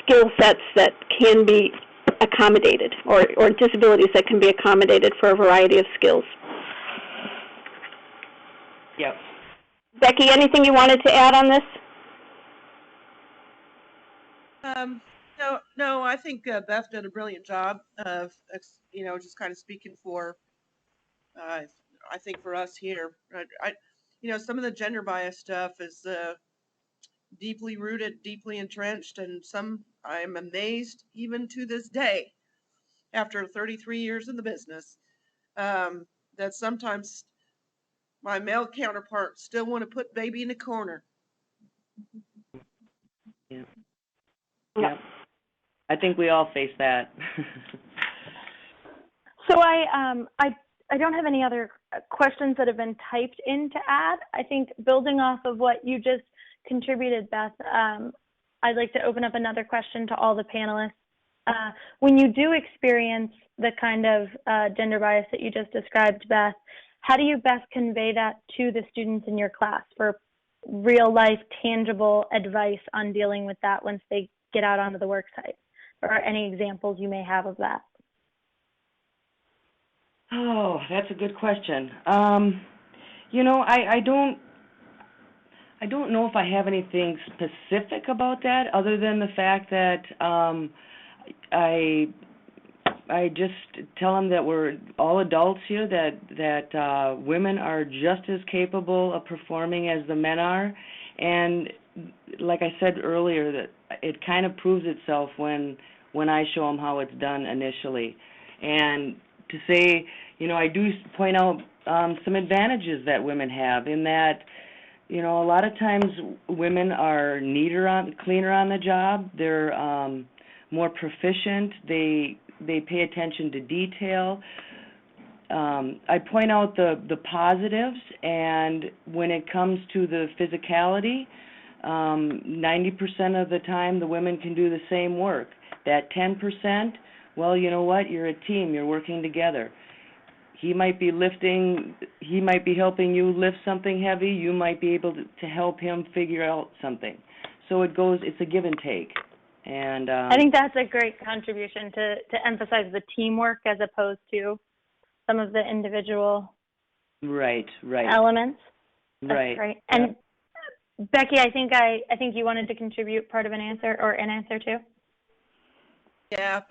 B: skill sets that can be accommodated, or disabilities that can be accommodated for a variety of skills.
D: Yep.
B: Becky, anything you wanted to add on this?
C: No, I think Beth did a brilliant job of, you know, just kind of speaking for, I think for us here. You know, some of the gender bias stuff is deeply rooted, deeply entrenched, and some I'm amazed even to this day, after 33 years in the business, that sometimes my male counterparts still want to put baby in the corner.
D: Yeah. Yeah. I think we all face that.
A: So I don't have any other questions that have been typed in to add. I think building off of what you just contributed, Beth, I'd like to open up another question to all the panelists. When you do experience the kind of gender bias that you just described, Beth, how do you best convey that to the students in your class for real life, tangible advice on dealing with that once they get out onto the work site? Or any examples you may have of that?
D: Oh, that's a good question. You know, I don't know if I have anything specific about that, other than the fact that I just tell them that we're all adults here, that women are just as capable of performing as the men are, and like I said earlier, that it kind of proves itself when I show them how it's done initially. And to say, you know, I do point out some advantages that women have in that, you know, a lot of times women are cleaner on the job. They're more proficient. They pay attention to detail. I point out the positives, and when it comes to the physicality, 90% of the time the women can do the same work. That 10%, well, you know what? You're a team. You're working together. He might be helping you lift something heavy. You might be able to help him figure out something. So it's a give and take. And
A: I think that's a great contribution to emphasize the teamwork as opposed to some of the individual elements. That's
D: right.
A: Great. And Becky, I think you wanted to contribute part of an answer or an answer too.
C: Yeah.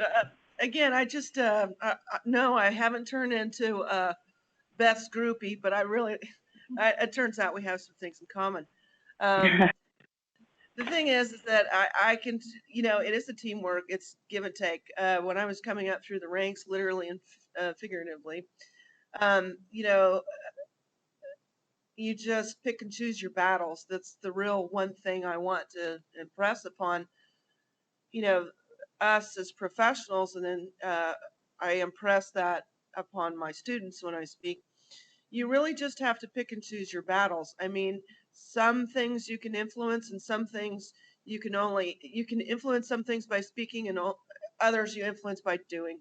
C: Again, I just no, I haven't turned into Beth's groupie, but it turns out we have some things in common. The thing is that I can, you know, it is a teamwork. It's give and take. When I was coming up through the ranks, literally and figuratively, you know, you just pick and choose your battles. That's the real one thing I want to impress upon, you know, us as professionals, and then I impress that upon my students when I speak. You really just have to pick and choose your battles. I mean, some things you can influence, and some things you can influence some things by speaking, and others you influence by doing.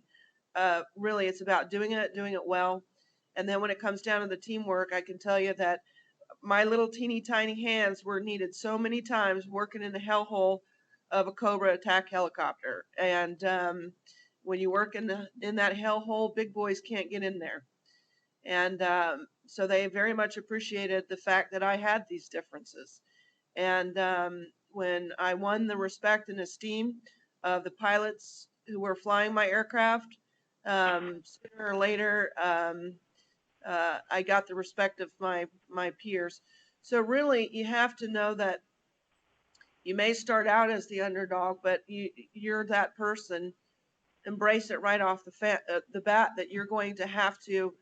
C: Really, it's about doing it well. And then when it comes down to the teamwork, I can tell you that my little teeny tiny hands were needed so many times working in the hellhole of a Cobra attack helicopter. And when you work in that hellhole, big boys can't get in there. And so they very much appreciated the fact that I had these differences. And when I won the respect and esteem of the pilots who were flying my aircraft, sooner or later, I got the respect of my peers. So really, you have to know that you may start out as the underdog, but you're that person. Embrace it right off the bat that you're going to have to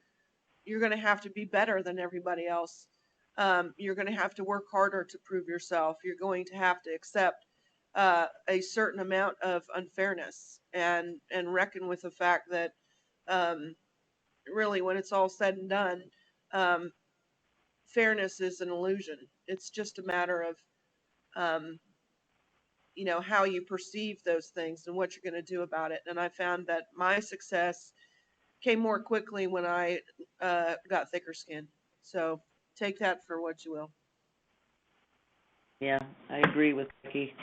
C: be better than everybody else. You're going to have to work harder to prove yourself. You're going to have to accept a certain amount of unfairness and reckon with the fact that really, when it's all said and done, fairness is an illusion. It's just a matter of you know, how you perceive those things and what you're going to do about it. And I found that my success came more quickly when I got thicker skin. So take that for what you will.
D: Yeah, I agree with Becky.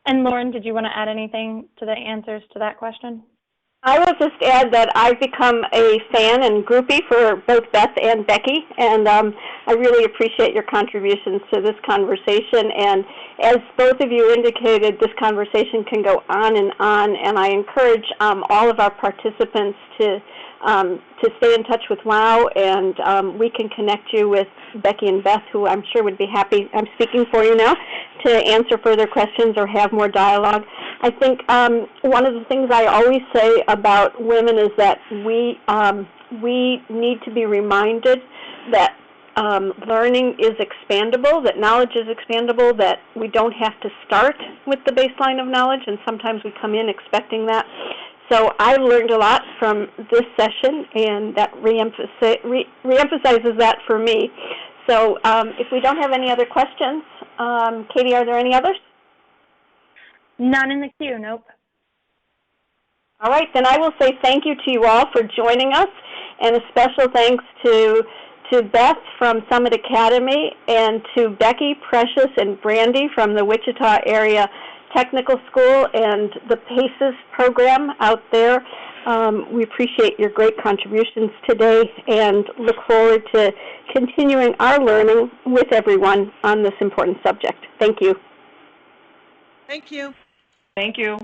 A: And Lauren, did you want to add anything to the answers to that question?
B: I will just add that I've become a fan and groupie for both Beth and Becky, and I really appreciate your contributions to this conversation. And as both of you indicated, this conversation can go on, and I encourage all of our participants to stay in touch with WOW, and we can connect you with Becky and Beth, who I'm sure would be happy, I'm speaking for you now, to answer further questions or have more dialogue. I think one of the things I always say about women is that we need to be reminded that learning is expandable, that knowledge is expandable, that we don't have to start with the baseline of knowledge, and sometimes we come in expecting that. So I learned a lot from this session, and that reemphasizes that for me. So if we don't have any other questions, Katie, are there any others?
A: None in the queue, nope.
B: All right, then I will say thank you to you all for joining us, and a special thanks to Beth from Summit Academy, and to Becky, Precious, and Brandy from the Wichita Area Technical School and the PACES program out there. We appreciate your great contributions today and look forward to continuing our learning with everyone on this important subject. Thank you.
C: Thank you.
D: Thank you.